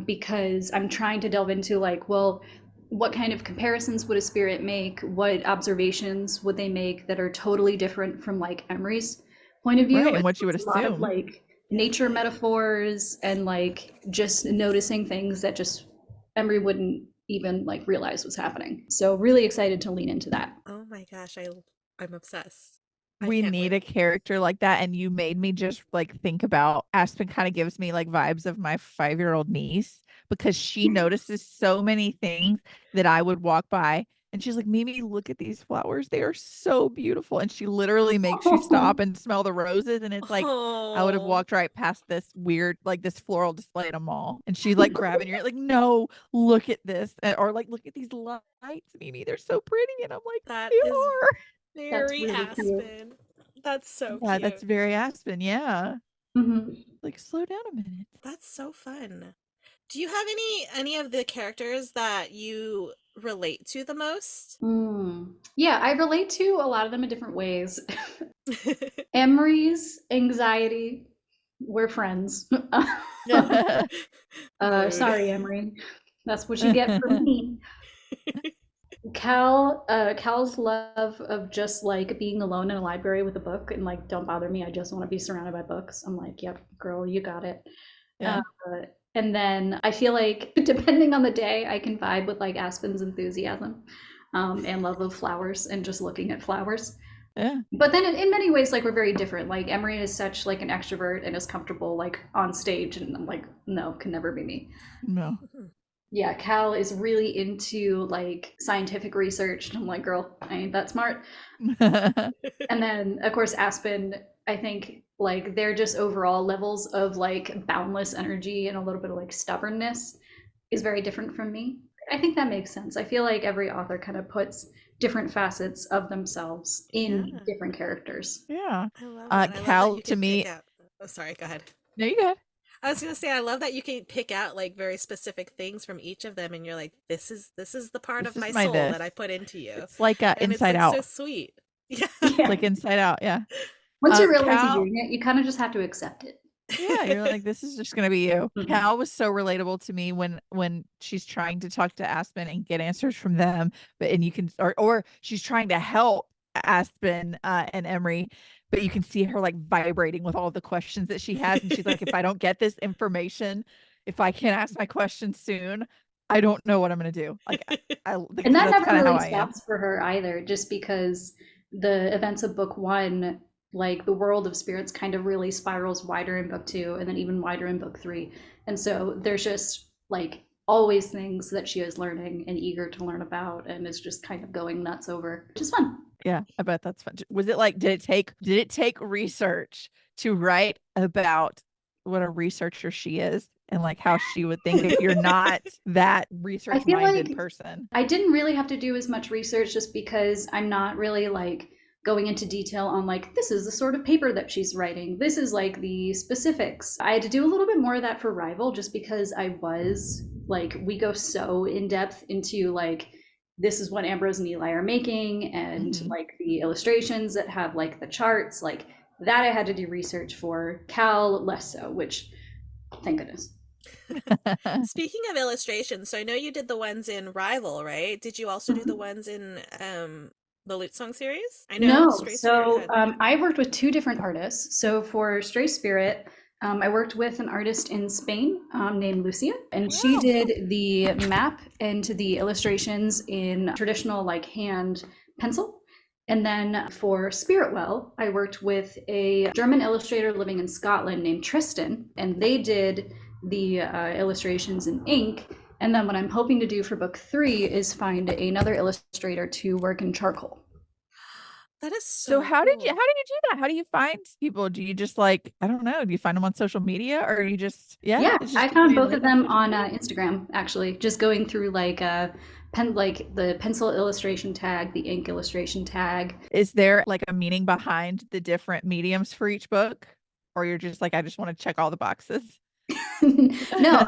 because I'm trying to delve into like, well, what kind of comparisons would a spirit make? What observations would they make that are totally different from like Emery's point of view? Right, and what you would It's a lot of assume. like nature metaphors and like just noticing things that just Emery wouldn't even like realize was happening. So really excited to lean into that. Oh my gosh, I'm obsessed. I We can't need wait. a character like that, and you made me just like think about Aspen. Kind of gives me like vibes of my 5-year-old niece, because she notices so many things that I would walk by, and she's like, Mimi, look at these flowers, they are so beautiful. And she literally makes you stop and smell the roses, and it's like I would have Oh, walked right past this weird, like this floral display at a mall, and she's like grabbing your, like, no, look at this, or like, look at these lights, Mimi, they're so pretty. And I'm like, that they is are. That's very really cute. Aspen. That's so Yeah, that's cute. very Aspen. Yeah. Mhm. Like, slow down a minute. That's so fun. Do you have any of the characters that you relate to the most? Yeah, I relate to a lot of them in different ways. Emery's anxiety, we're friends. Mood. Sorry, Emery. That's what you get from me. Cal's love of just like being alone in a library with a book and like, don't bother me. I just want to be surrounded by books. I'm like, yep, girl, you got it. Uh, Yeah. And then I feel like depending on the day, I can vibe with like Aspen's enthusiasm and love of flowers and just looking at flowers. Yeah. But then in many ways, like we're very different. Like Emery is such like an extrovert and is comfortable like on stage, and I'm like, no, can never be me. No. Yeah, Cal is really into like scientific research, and I'm like, girl, I ain't that smart. And then of course Aspen, I think like they're just overall levels of like boundless energy and a little bit of like stubbornness is very different from me. I think that makes sense. I feel like every author kind of puts different facets of themselves Yeah. in different characters. Yeah. I love that. I love that Cal you to can pick me. out. Oh, sorry, go ahead. No, you good. I was gonna say I love that you can pick out like very specific things from each of them, and you're like, this is the part This of is my my soul that I this. put into you, It's like and it's Inside like so Out. sweet. Yeah. It's Yeah. like Inside Out. Yeah. Once you realize you're Cal. doing it, you kind of just have to accept it. Yeah, you're like, this is just gonna be you. Mhm. Cal was so relatable to me when she's trying to talk to Aspen and get answers from them, but and you can or she's trying to help Aspen and Emery, but you can see her like vibrating with all the questions that she has, and she's like, if I don't get this information, if I can't ask my questions soon, I don't know what I'm gonna do. Like I And because that that's never kind of how really I am. stops for her either, just because the events of book one, like the world of spirits kind of really spirals wider in book two and then even wider in book three. And so there's just like always things that she is learning and eager to learn about and is just kind of going nuts over, which is fun. Yeah, I bet that's fun. Was it like did it take research to write about what a researcher she is and like how she would think if you're not that I research feel minded like person? I didn't really have to do as much research just because I'm not really like going into detail on like this is the sort of paper that she's writing. This is like the specifics. I had to do a little bit more of that for Rival just because I was like we go so in depth into like this is what Ambrose and Eli are making and Mhm. like the illustrations that have like the charts like that I had to do research for. Cal less so, which thank goodness. Speaking of illustrations, so I know you did the ones in Rival, right? Did you also do the ones in the Lute Song series? I know No, Stray Spirit so had. I worked with two different artists. So for Stray Spirit, I worked with an artist in Spain named Lucia, and she Wow. did the map and the illustrations in traditional like hand pencil. And then for Spiritwell, I worked with a German illustrator living in Scotland named Tristan, and they did the illustrations in ink. And then what I'm hoping to do for book three is find another illustrator to work in charcoal. That is So so how did you cool. do that? How do you find people? Do you just like, I don't know, do you find them on social media or you just yeah, Yeah, it's I just people found you both of like on them social on media? Instagram actually, just going through like like the pencil illustration tag, the ink illustration tag. Is there like a meaning behind the different mediums for each book? Or you're just like, I just want to check all the boxes? No,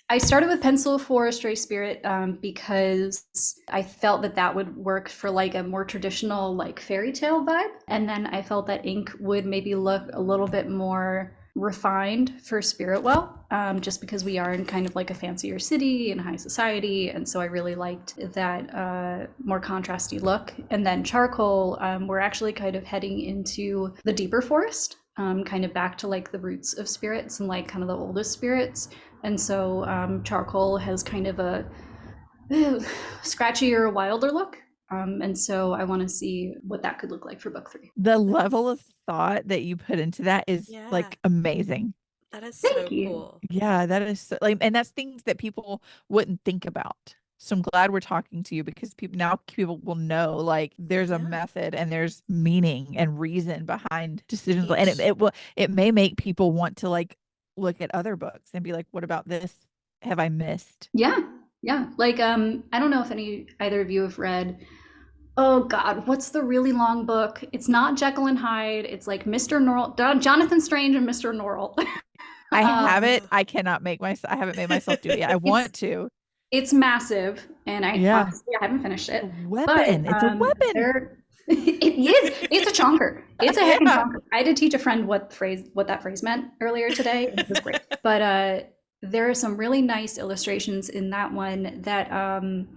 I started with pencil for Stray Spirit because I felt that that would work for like a more traditional like fairy tale vibe, and then I felt that ink would maybe look a little bit more refined for Spiritwell, just because we are in kind of like a fancier city and high society, and so I really liked that more contrasty look. And then charcoal, we're actually kind of heading into the deeper forest, kind of back to like the roots of spirits and like kind of the oldest spirits. And so charcoal has kind of a scratchier, wilder look. And so I want to see what that could look like for book three. The level of That's thought that you put into that is yeah, like amazing. that is Thank so you. cool. Yeah, that is so, like, and that's things that people wouldn't think about. So I'm glad we're talking to you because people will know like there's a Yeah. method and there's meaning and reason behind decisions, and Each it may make people want to like look at other books and be like, what about this? Have I missed? Yeah, yeah. Like I don't know if either of you have read. Oh God, what's the really long book? It's not Jekyll and Hyde. It's like Mr. Norrell, Jonathan Strange and Mr. Norrell. I have um, it. I cannot make myself. I haven't made myself do it yet. I it's want to. it's massive, and I Yeah, honestly I haven't finished a it. But weapon. It's a weapon. there, it is. It's a chonker. It's a heckin' Yeah. chonker. I had to teach a friend what that phrase meant earlier today, and it was great. But there are some really nice illustrations in that one that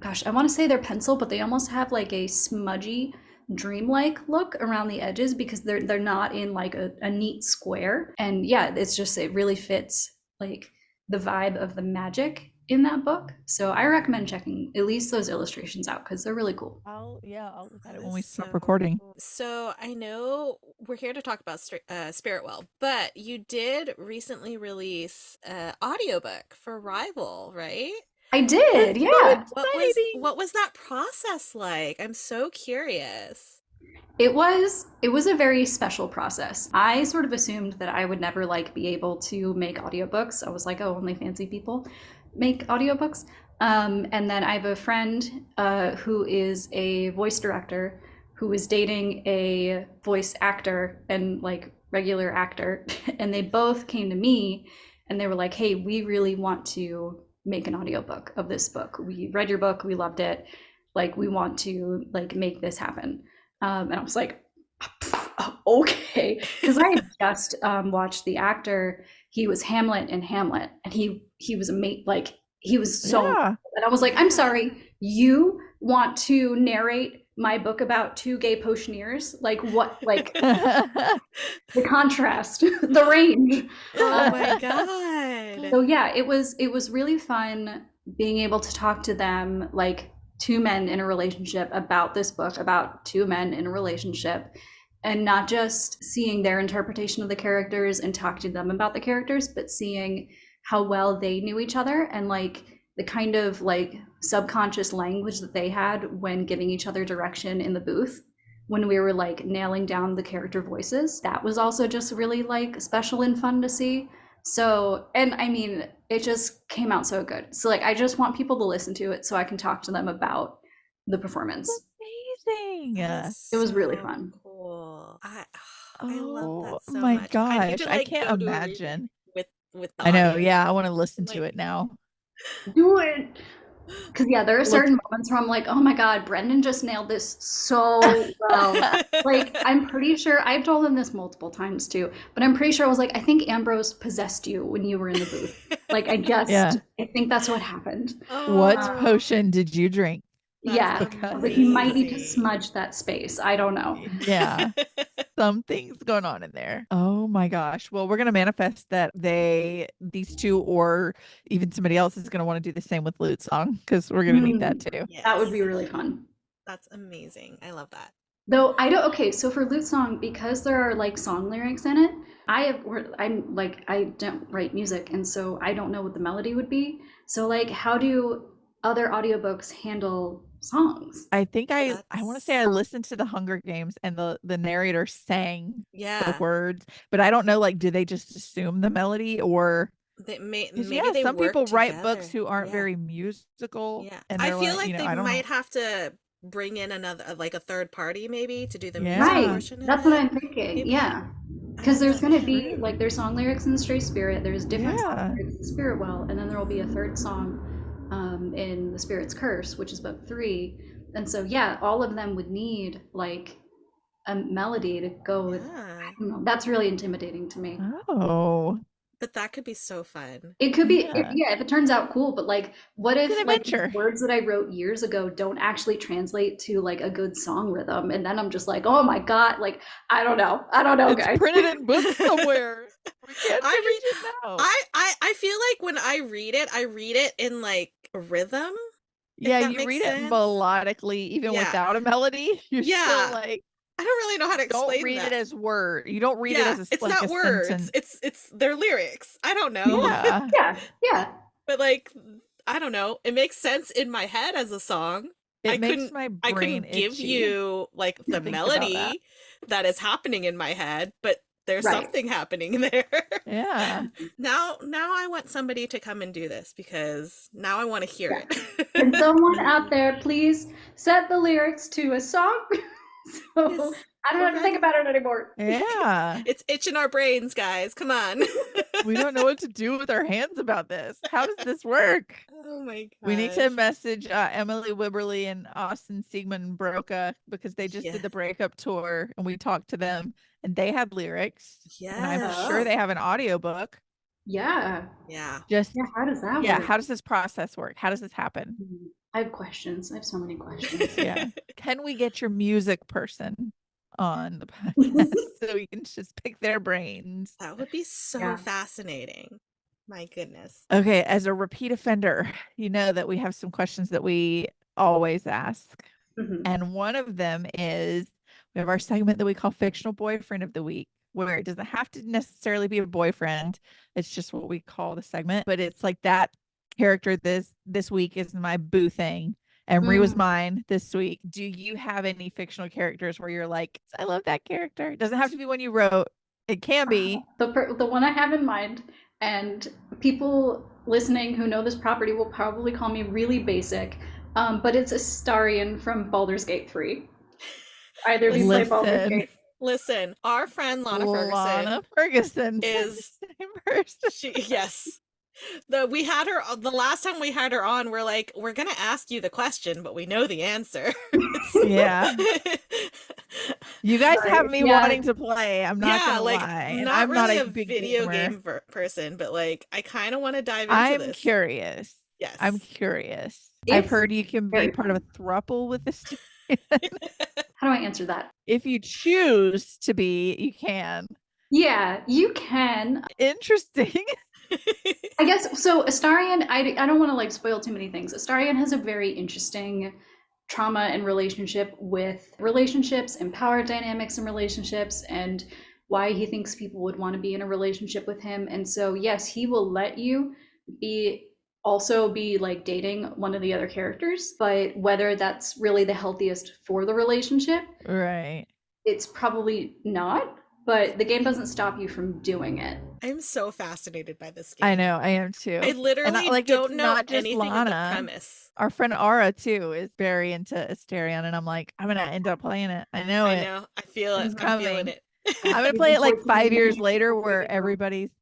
gosh, I want to say they're pencil, but they almost have like a smudgy dreamlike look around the edges because they're not in like a neat square. And yeah, it's just it really fits like the vibe of the magic in that book. So I recommend checking at least those illustrations out because they're really cool. I'll look at That it when is we stop so recording. cool. So I know we're here to talk about Spiritwell, but you did recently release an audiobook for Rival, right? I did, That's so yeah. exciting. What was that process like? I'm so curious. It was a very special process. I sort of assumed that I would never like be able to make audiobooks. I was like, oh, only fancy people make audiobooks. And then I have a friend who is a voice director who is dating a voice actor and like regular actor, and they both came to me and they were like, hey, we really want to make an audiobook of this book. We read your book, we loved it. Like we want to like make this happen. And I was like, okay, because I had just watched the actor. He was Hamlet in Hamlet, and he was amazing. Like he was so, Yeah. and I was like, I'm Yeah. sorry, you want to narrate my book about two gay potioneers? Like what? Like the contrast, the range. Oh my God. So yeah, it was really fun being able to talk to them like two men in a relationship about this book, about two men in a relationship, and not just seeing their interpretation of the characters and talking to them about the characters, but seeing how well they knew each other and like the kind of like subconscious language that they had when giving each other direction in the booth when we were like nailing down the character voices. That was also just really like special and fun to see. So, and I mean, it just came out so good. So, like, I just want people to listen to it so I can talk to them about the performance. Amazing. That is It was really so fun. cool. I love Oh that so my much. I need gosh. to I like can't go to a reread imagine. with the I know. audio. Yeah. I want to listen to Like, it now. Do it. Because, yeah, there are Look. certain moments where I'm like, oh my God, Brendan just nailed this so well. Like, I'm pretty sure I've told him this multiple times too, but I'm pretty sure I was like, I think Ambrose possessed you when you were in the booth. Like, Yeah. I think that's what happened. What oh, potion did you drink? that's Yeah. I was like, you might need to amazing. smudge that space. I don't know. Yeah. Something's going on in there. Oh my gosh. Well, we're going to manifest that these two, or even somebody else is going to want to do the same with Lute Song because we're going to need that too. That would be Yes. really fun. That's amazing. I love that. Though I don't, okay, so for Lute Song, because there are like song lyrics in it, I'm like, I don't write music, and so I don't know what the melody would be. So, like, how do other audiobooks handle songs? I think I want to say I That's listened to the Hunger Games and the narrator sang the yeah. words, but I don't know, like, do they just assume the melody, or because Maybe they some work people write books together. who aren't Yeah. very musical, Yeah. and I they're feel like, like they I don't know. might have to bring in another like a third party maybe to do the music Right, portion of that's what it. I'm thinking. Maybe. Yeah. I'm Because there's not going to be, sure. like, there's song lyrics in Stray Spirit, there's different song Yeah. lyrics in Spiritwell, and then there will be a third song in The Spirit's Curse, which is book 3. And so, yeah, all of them would need, like, a melody to go with. Yeah. I don't know, that's really intimidating to me. Oh, But that could be so fun. It could be, yeah. if it turns out cool, but like, what It's if an like adventure. words that I wrote years ago don't actually translate to like a good song rhythm? And then I'm just like, oh my God, like, I don't know, It's guys. printed in books somewhere. We can't I figure read shit out. I feel like when I read it in like a rhythm, if Yeah, that you makes read it sense. melodically, even Yeah. without a melody. You're still Yeah. like, I don't really know how to don't explain read it that. as word. You don't read it Yeah, as it's like a not words. sentence. It's their lyrics. I don't know. Yeah. Yeah. But like I don't know. It makes sense in my head as a song. It I makes my I brain couldn't give itchy you like to the think about that. melody that is happening in my head, but there's Right. something happening there. Yeah. Now I want somebody to come and do this because now I want to hear Yeah. it. Can someone out there please set the lyrics to a song so Yes, I don't have to think about it anymore? Yeah. It's itching our brains, guys. Come on. We don't know what to do with our hands about this. How does this work? Oh my gosh. We need to message Emily Wibberley and Austin Siegmund Broca because they just did the Yes. breakup tour and we talked to them and they had lyrics. And I'm Yes. sure they have an audiobook. Yeah. Yeah. Just Yeah, how does that yeah, work? how does this process work? How does this happen? I have questions. I have so many questions. Yeah. Can we get your music person on the podcast so we can just pick their brains? That would be so Yeah. fascinating. My goodness. Okay, as a repeat offender, you know that we have some questions that we always ask. Mhm. And one of them is we have our segment that we call Fictional Boyfriend of the Week, where it doesn't have to necessarily be a boyfriend. It's just what we call the segment, but it's like that character this week is my boo thing. Emery was mine this week. Do you have any fictional characters where you're like, I love that character? It doesn't have to be one you wrote. It can be. The one I have in mind, and people listening who know this property will probably call me really basic, but it's Astarion from Baldur's Gate 3. Either of you play Baldur's Listen, Gate? Listen, our friend Lana Ferguson Lana Ferguson is the same person. yes. We had her the last time we had her on, we're like, we're gonna ask you the question, but we know the answer. Yeah. You guys Right, have me yeah. wanting to play. I'm not yeah, gonna like lie. And not I'm not really a a big video gamer. game person, but like I kind of want to dive into I'm this. curious. Yes. I'm curious. I've It's heard you can be very part of fun. a throuple with this. How do I answer that? If you choose to be, you can. Yeah, you can. Interesting. I guess so. Astarion, I don't want to like spoil too many things. Astarion has a very interesting trauma and relationship with relationships and power dynamics in relationships and why he thinks people would want to be in a relationship with him. And so, yes, he will let you be like dating one of the other characters, but whether that's really the healthiest for the relationship, Right. it's probably not. But the game doesn't stop you from doing it. I'm so fascinated by this game. I know, I am too. I literally don't know not just anything Lana. of the premise. Our friend Ara too is very into Asterion, and I'm like, I'm gonna end up playing it. I know it. I feel it. It's I'm feeling coming. it. I'm gonna play it like 5 years later, where everybody's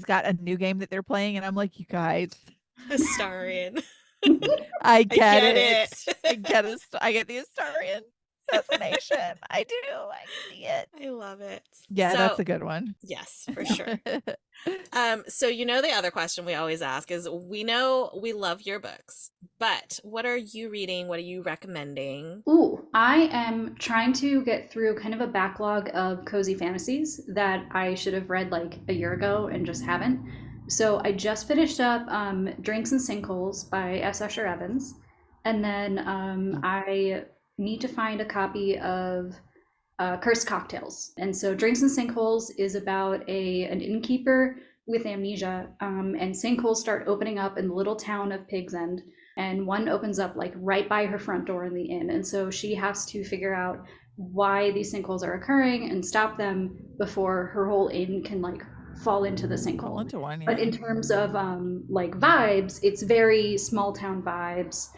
got a new game that they're playing, and I'm like, you guys, Astarion. I get it. I get it. I get the Astarion fascination. I do. I see it. I love it. Yeah, that's a good one. Yes, for sure. So the other question we always ask is, we know we love your books, but what are you reading? What are you recommending? Ooh, I am trying to get through kind of a backlog of cozy fantasies that I should have read like a year ago and just haven't. So I just finished up Drinks and Sinkholes by S. Usher Evans, and then I need to find a copy of Cursed Cocktails. And so Drinks and Sinkholes is about an innkeeper with amnesia, and sinkholes start opening up in the little town of Pig's End. And one opens up like right by her front door in the inn. And so she has to figure out why these sinkholes are occurring and stop them before her whole inn can like fall into the sinkhole. Fall into one, yeah. But in terms of like vibes, it's very small town vibes.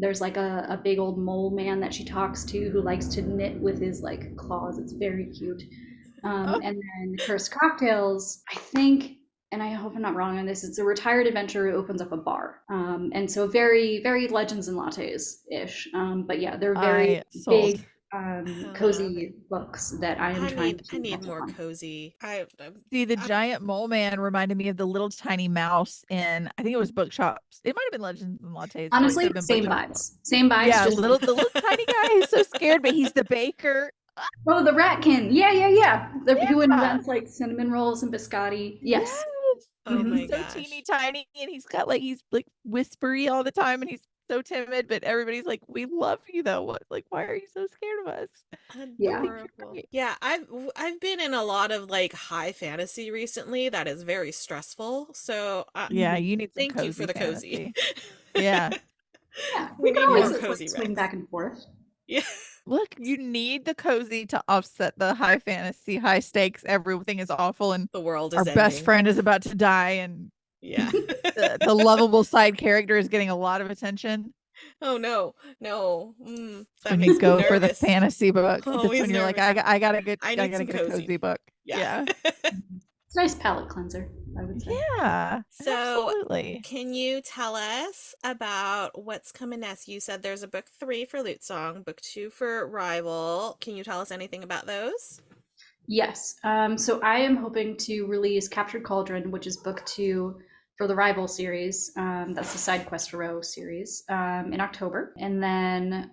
There's like a big old mole man that she talks to who likes to knit with his like claws. It's very cute. And then Cursed Cocktails, I think, and I hope I'm not wrong on this, it's a retired adventurer who opens up a bar. And so very, very Legends and Lattes-ish. But yeah, they're very big, cozy books that I am trying to I need more cozy. See, the giant mole man reminded me of the little tiny mouse in, I think it was Bookshops. It might have been Legends and Lattes. Honestly, same vibes. Same vibes. Yeah, just the little tiny guy who's so scared, but he's the baker. Oh, the Ratkin. Yeah. Who invents like cinnamon rolls and biscotti. Yes. Oh my he's so teeny tiny, and he's like whispery all the time, and he's so timid, but everybody's like, we love you though. What, like, why are you so scared of us? Adorable. Yeah, I've been in a lot of like high fantasy recently that is very stressful. So yeah, you need thank you for the cozy. Yeah. We need more cozy swing back and forth. Yeah. Look, you need the cozy to offset the high fantasy, high stakes. Everything is awful, and the world is our ending. best friend is about to die, and yeah, the lovable side character is getting a lot of attention. Oh no. That when you go for the fantasy book, that's when you're like, I gotta get a cozy book. Yeah. It's a nice palate cleanser, I would say. Yeah. So absolutely. Can you tell us about what's coming next? You said there's a book 3 for Lute Song, book 2 for Rival. Can you tell us anything about those? Yes. So I am hoping to release Captured Cauldron, which is book 2 for the Rival series. That's the Side Quest Row series, in October. And then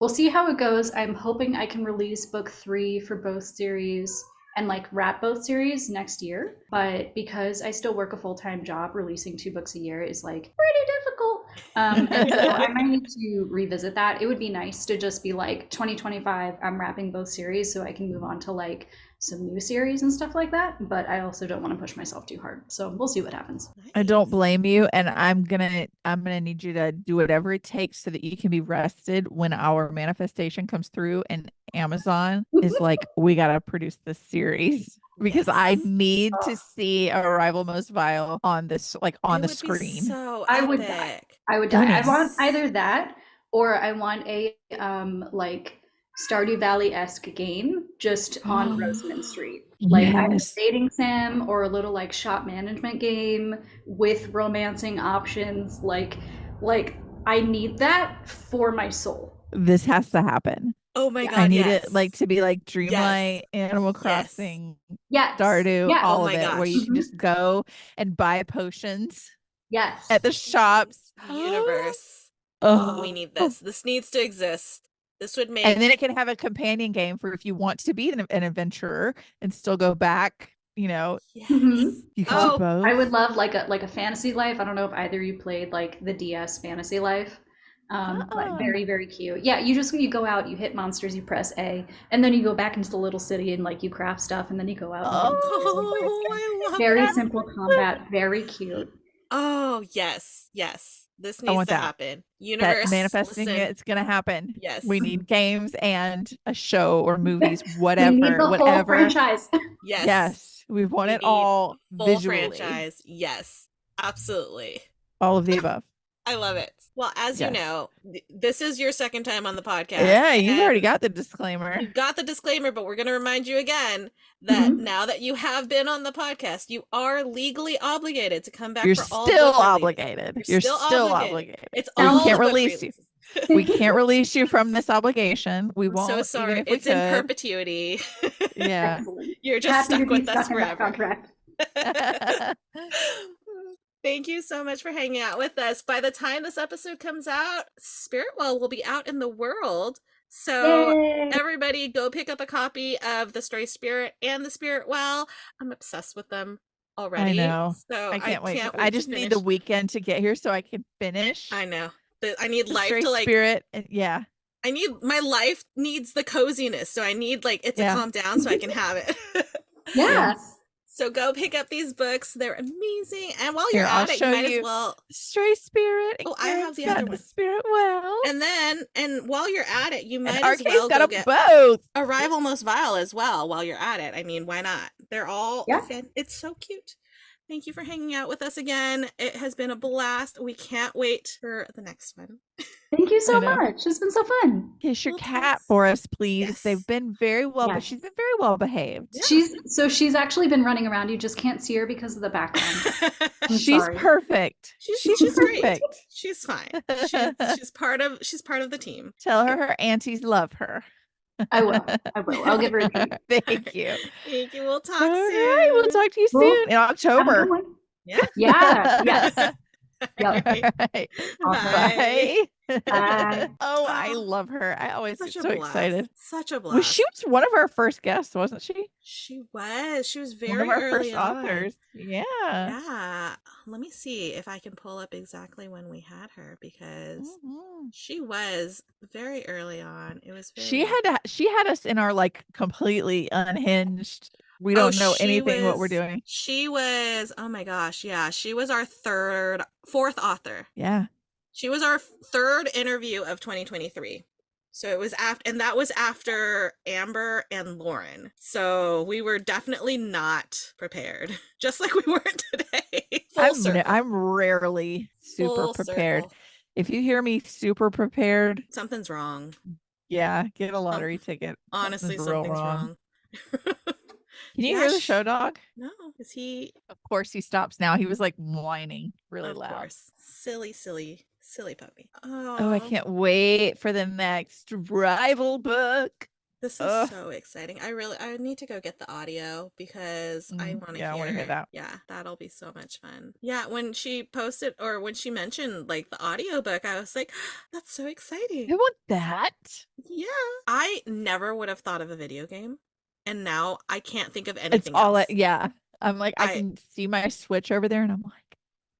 we'll see how it goes. I'm hoping I can release book 3 for both series and like wrap both series next year. But because I still work a full-time job, releasing 2 books a year is like pretty difficult. And so I might need to revisit that. It would be nice to just be like 2025, I'm wrapping both series so I can move on to like some new series and stuff like that. But I also don't want to push myself too hard. So we'll see what happens. I don't blame you, and I'm gonna need you to do whatever it takes so that you can be rested when our manifestation comes through and Amazon is like, we gotta produce this series because I Yes. need to see Arrival Most Vile on this, like on It the would be screen. so I would die. epic. I would die. I want Yes. either that or I want a like Stardew Valley-esque game just on Rosamund Street. Like either Yes. dating sim or a little like shop management game with romancing options. Like I need that for my soul. This has to happen. Oh my Yeah. God, I need yes. it like to be like Dreamlight, Yes. Animal Yes. Crossing, Yes. Stardew, Yes. Oh all of my it, where you gosh. can just go and buy potions Yes. at the shops. Universe. Oh, We need this. This needs to exist. This would make and then it can have a companion game for if you want to be an adventurer and still go back. yes. Mhm. You can do Oh, both. I would love like a fantasy life. I don't know if either of you played like the DS Fantasy Life. But very, very cute. Yeah, you go out, you hit monsters, you press A, and then you go back into the little city and like you craft stuff, and then you go out. And oh, I love very that. simple combat, very cute. Oh, yes. Yes. This I needs want to that. happen. That Universe, manifesting listen. it's gonna happen. Yes. We need games and a show or movies, We need whatever, the whole whatever. franchise. Yes. Yes, we want We it need all full visually. franchise. Yes. Absolutely. All of the above. I love it. Well, as you Yes. know, this is your second time on the podcast. Yeah, you've already and got the disclaimer. You've got the disclaimer, but we're going to remind you again that Mhm. now that you have been on the podcast, you are legally obligated to come back You're for all still book releases. obligated. You're still obligated. It's We all can't the book release you. releases. We can't release you from this obligation. We I'm so won't, sorry. even if we It's in could. perpetuity. Yeah. Excellent. You're just Happy to stuck be with us stuck in that forever. contract. Thank you so much for hanging out with us. By the time this episode comes out, Spirit Well will be out in the world. So Yay. everybody go pick up a copy of The Stray Spirit and The Spirit Well. I'm obsessed with them already. I know. So I can't wait. wait I to just need finish. the weekend to get here so I can finish. I know. I need The life Stray to like Spirit. Yeah. my life needs the coziness. So I need like it to calm down so I can have it. Yeah. So go pick up these books. They're amazing. And while you're Here, I'll at it, show you might you as well. Stray Spirit. Oh, I have the Karen's other got one. Spirit Well. And while you're at it, you might And as well Arcade's got go them get both. Arrival Most Vile as well while you're at it. I mean, why not? They're all it's so cute. Thank you for hanging out with us again. It has been a blast. We can't wait for the next one. Thank you so much. It's been so fun. Kiss your cat for us, please. Yes. They've been very well, but she's been very well behaved. Yeah. She's actually been running around. You just can't see her because of the background. She's sorry. perfect. She's perfect. great. She's fine. She's part of the team. Tell her her aunties love her. I will. I'll give her a treat. Thank you. Thank you. We'll talk All soon. right, we'll talk to you soon in October. Yeah. Yeah. Yes. Yep. Right. Bye. Bye. Oh, I love her. I always get Such a so blast. excited. Such a blast. Was she was one of our first guests, wasn't she? She was very One of our early first on. authors. Yeah. Yeah. Let me see if I can pull up exactly when we had her because she was very early on. It was very she had us in our like completely unhinged. We don't know anything what we're doing. She was, oh my gosh, yeah. She was our fourth author. Yeah. She was our third interview of 2023. So it was and that was after Amber and Lauren. So we were definitely not prepared, just like we weren't today. I'm rarely super prepared. If you hear me super prepared, something's wrong. Yeah, get a lottery ticket. Honestly, something's wrong. Can you hear the show dog? No. Is he? Of course he stops now. He was like whining really loud. Of course. Silly puppy. Oh, I can't wait for the next rival book. This is so exciting. I need to go get the audio because I want to hear that. Yeah, that'll be so much fun. Yeah, when she posted or when she mentioned like the audiobook, I was like, that's so exciting. I want that. Yeah. I never would have thought of a video game and now I can't think of It's anything all else. yeah. I'm like, I I can see my Switch over there, and I'm like,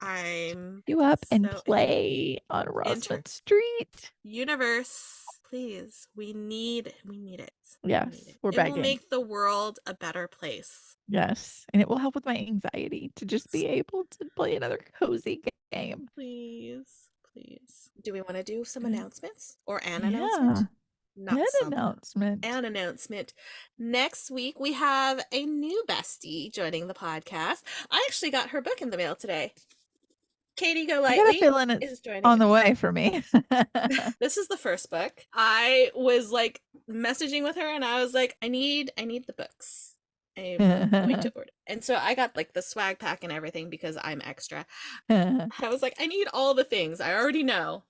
I'm you up and so play on enter Rosamond Street. universe, please. We need it. We need Yes, it. we're It will begging. make the world a better place. Yes, and it will help with my anxiety to just be able to play another cozy game. Please, please. Do we want to do some Mm. announcements or an Yeah, announcement? Not an some. announcement. An announcement. Next week we have a new bestie joining the podcast. I actually got her book in the mail today. Katie I got a Golightly feeling it's is joining on the us. way for me. This is the first book. I was like messaging with her and I was like, I need the books. I'm going to order. And so I got like the swag pack and everything because I'm extra. I was like, I need all the things. I already know.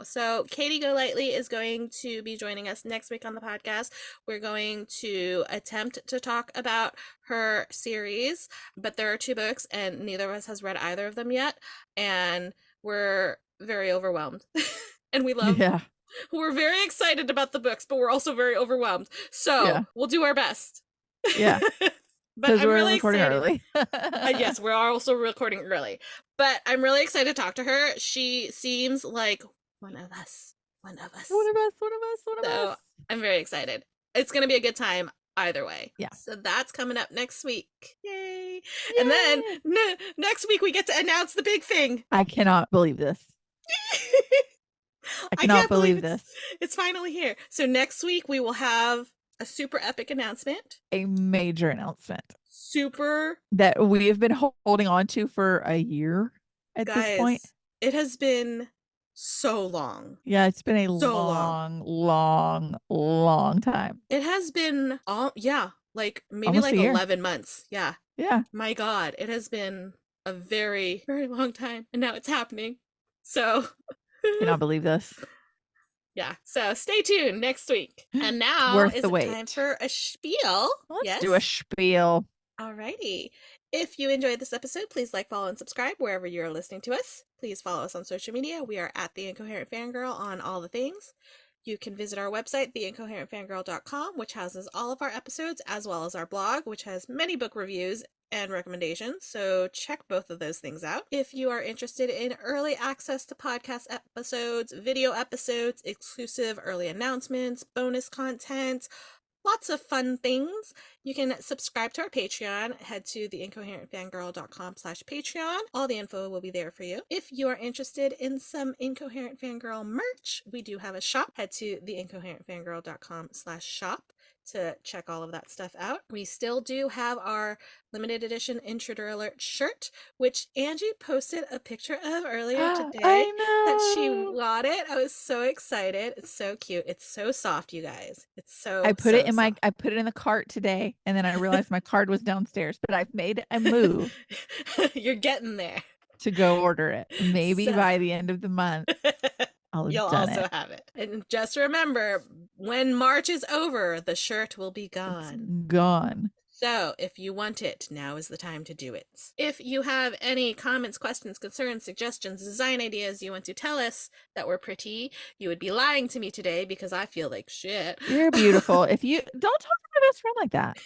So Katie Golightly is going to be joining us next week on the podcast. We're going to attempt to talk about her series, but there are 2 books and neither of us has read either of them yet. And we're very overwhelmed. And Yeah, we're very excited about the books, but we're also very overwhelmed. So yeah, we'll do our best. yeah. But Because I'm we're really recording excited. early. Yes, we're also recording early. But I'm really excited to talk to her. She seems like one of us. One of us. So I'm very excited. It's going to be a good time either way. Yeah. So that's coming up next week. Yay. Yay. And then next week we get to announce the big thing. I cannot believe this. I I cannot can't believe believe this. it's finally here. So next week we will have a super epic announcement. A major announcement Super. that we have been holding on to for a year at this point. Guys, it has been so long. Yeah, it's been a So long time. It has been like maybe Almost like a year. 11 months. Yeah. Yeah. My God, it has been a very, very long time. And now it's happening. So Cannot believe this. yeah. So stay tuned next week. And now Worth is the it wait. time for a spiel? Let's do a spiel. Alrighty. If you enjoyed this episode, please like, follow, and subscribe wherever you're listening to us. Please follow us on social media. We are at The Incoherent Fangirl on all the things. You can visit our website, theincoherentfangirl.com, which houses all of our episodes, as well as our blog, which has many book reviews and recommendations, so check both of those things out. If you are interested in early access to podcast episodes, video episodes, exclusive early announcements, bonus content, lots of fun things, you can subscribe to our Patreon. Head to theincoherentfangirl.com/Patreon. All the info will be there for you. If you are interested in some Incoherent Fangirl merch, we do have a shop. Head to theincoherentfangirl.com/shop to check all of that stuff out. We still do have our limited edition Intruder Alert shirt, which Angie posted a picture of earlier today. I know that she got it. I was so excited. It's so cute. It's so soft, you guys. It's so I put it in soft. I put it in the cart today, and then I realized my card was downstairs, but I've made a move. You're getting there to go order it. Maybe by the end of the month. You'll also have it. And just remember, when March is over, the shirt will be gone. It's gone. So if you want it, now is the time to do it. If you have any comments, questions, concerns, suggestions, design ideas you want to tell us that we're pretty, you would be lying to me today because I feel like shit. You're beautiful. If you don't talk to my best friend like that.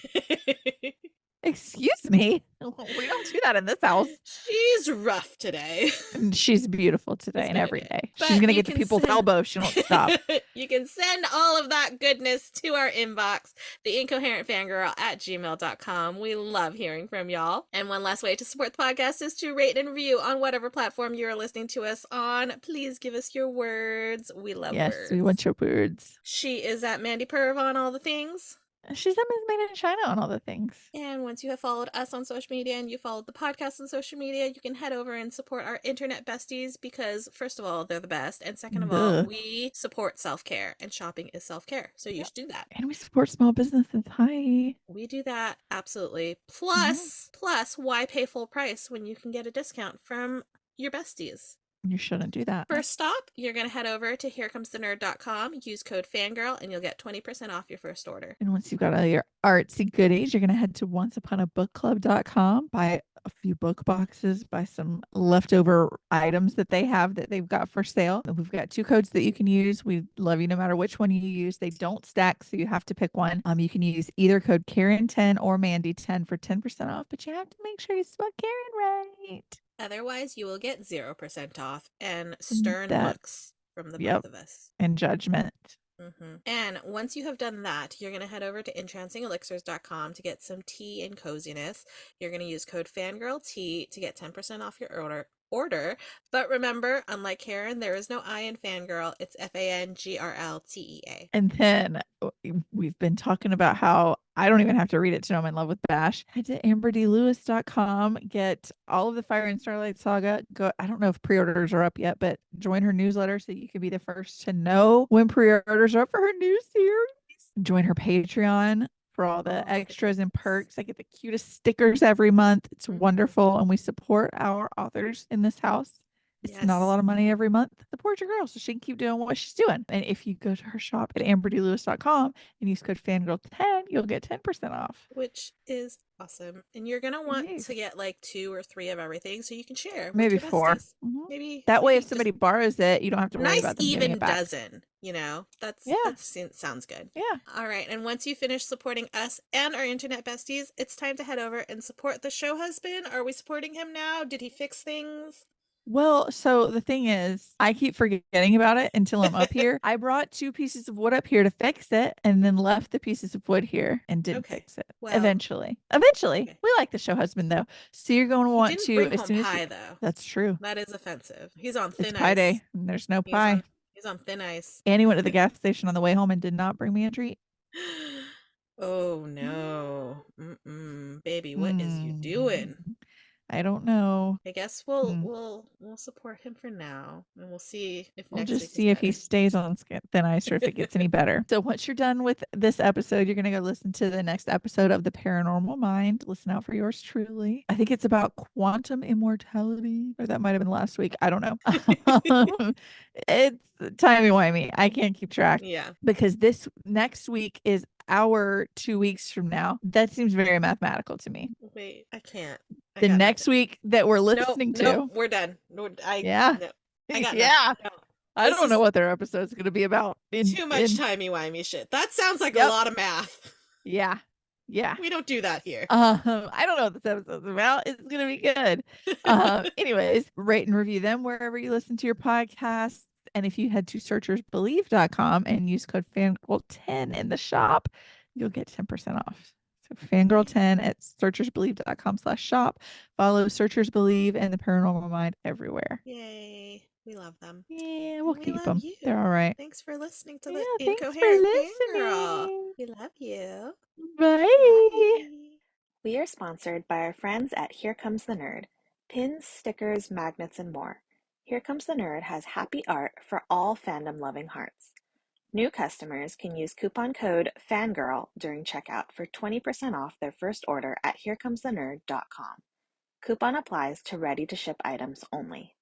Excuse me. We don't do that in this house. She's rough today. And she's beautiful today and every day. But she's going to get to people's elbow if she don't stop. You can send all of that goodness to our inbox, theincoherentfangirl@gmail.com. We love hearing from y'all. And one last way to support the podcast is to rate and review on whatever platform you're listening to us on. Please give us your words. We love words. Yes, we want your words. She is at Mandy Perv on all the things. She's at Ms. Made in China on all the things. And once you have followed us on social media and you followed the podcast on social media, you can head over and support our internet besties because, first of all, they're the best. And second of all, we support self-care and shopping is self-care. So you should do that. And we support small businesses. Hi. We do that. Absolutely. Plus, why pay full price when you can get a discount from your besties? You shouldn't do that. First stop, you're going to head over to herecomestenerd.com, use code fangirl, and you'll get 20% off your first order. And once you've got all your artsy goodies, you're going to head to onceuponabookclub.com, buy a few book boxes, buy some leftover items that they have that they've got for sale. And we've got 2 codes that you can use. We love you no matter which one you use. They don't stack, so you have to pick one. You can use either code Karin10 or Mandy10 for 10% off, but you have to make sure you spell Karin right. Otherwise, you will get 0% off and stern looks from the both of us. And judgment. And once you have done that, you're going to head over to entrancingelixirs.com to get some tea and coziness. You're going to use code FANGIRLT to get 10% off your order. But remember, unlike Karin, there is no I in fangirl. It's FANGRLTEA. And then we've been talking about how I don't even have to read it to know I'm in love with Bash. Head to amberdlewis.com, get all of the Fire and Starlight Saga. I don't know if pre-orders are up yet, but join her newsletter so you can be the first to know when pre-orders are up for her new series. Join her Patreon for all the extras and perks. I get the cutest stickers every month. It's wonderful. And we support our authors in this house. It's not a lot of money every month. Support your girl so she can keep doing what she's doing. And if you go to her shop at amberdlewis.com and use code fangirl10, you'll get 10% off. Which is awesome. And you're going to want to get like 2 or 3 of everything so you can share maybe with your 4. besties. Maybe that way if somebody borrows it, you don't have to worry about them getting even it back. dozen, that sounds good. Yeah. All right. And once you finish supporting us and our internet besties, it's time to head over and support the show husband. Are we supporting him now? Did he fix things? Well, so the thing is, I keep forgetting about it until I'm up here. I brought 2 pieces of wood up here to fix it and then left the pieces of wood here and didn't fix it. Well, eventually. We like the show husband though. So you're going to want to bring as home soon as pie though. That's true. That is offensive. He's on thin it's ice. Pie day. And there's no pie. He's on thin ice. And he went to the gas station on the way home and did not bring me a treat. Oh no. Baby, what is you doing? I don't know. I guess we'll support him for now, and we'll see if we'll next just week see if better. he stays on thin ice or if it gets any better. So once you're done with this episode, you're gonna go listen to the next episode of The Paranormal Mind. Listen out for yours truly. I think it's about quantum immortality, or that might have been last week. I don't know. It's timey-wimey. I can't keep track. Yeah. Because this next week is our 2 weeks from now. That seems very mathematical to me. Wait, I can't. The next week that we're listening to. Nope, we're done. Yeah. No, I got no. I don't know what their episode's going to be about. Too much timey-wimey shit. That sounds like a lot of math. Yeah. Yeah. We don't do that here. I don't know what this episode's about. It's going to be good. Anyways, rate and review them wherever you listen to your podcasts. And if you head to searchersbelieve.com and use code fangirl10 in the shop, you'll get 10% off. So fangirl10 at searchersbelieve.com/shop. Follow Searchers Believe and The Paranormal Mind everywhere. Yay. We love them. Yeah, we'll keep them. They're all right. Thanks for listening to the thanks for Incoherent listening. Fangirl. We love you. Bye. We are sponsored by our friends at Here Comes the Nerd. Pins, stickers, magnets, and more. Here Comes the Nerd has happy art for all fandom-loving hearts. New customers can use coupon code FANGIRL during checkout for 20% off their first order at herecomesthenerd.com. Coupon applies to ready-to-ship items only.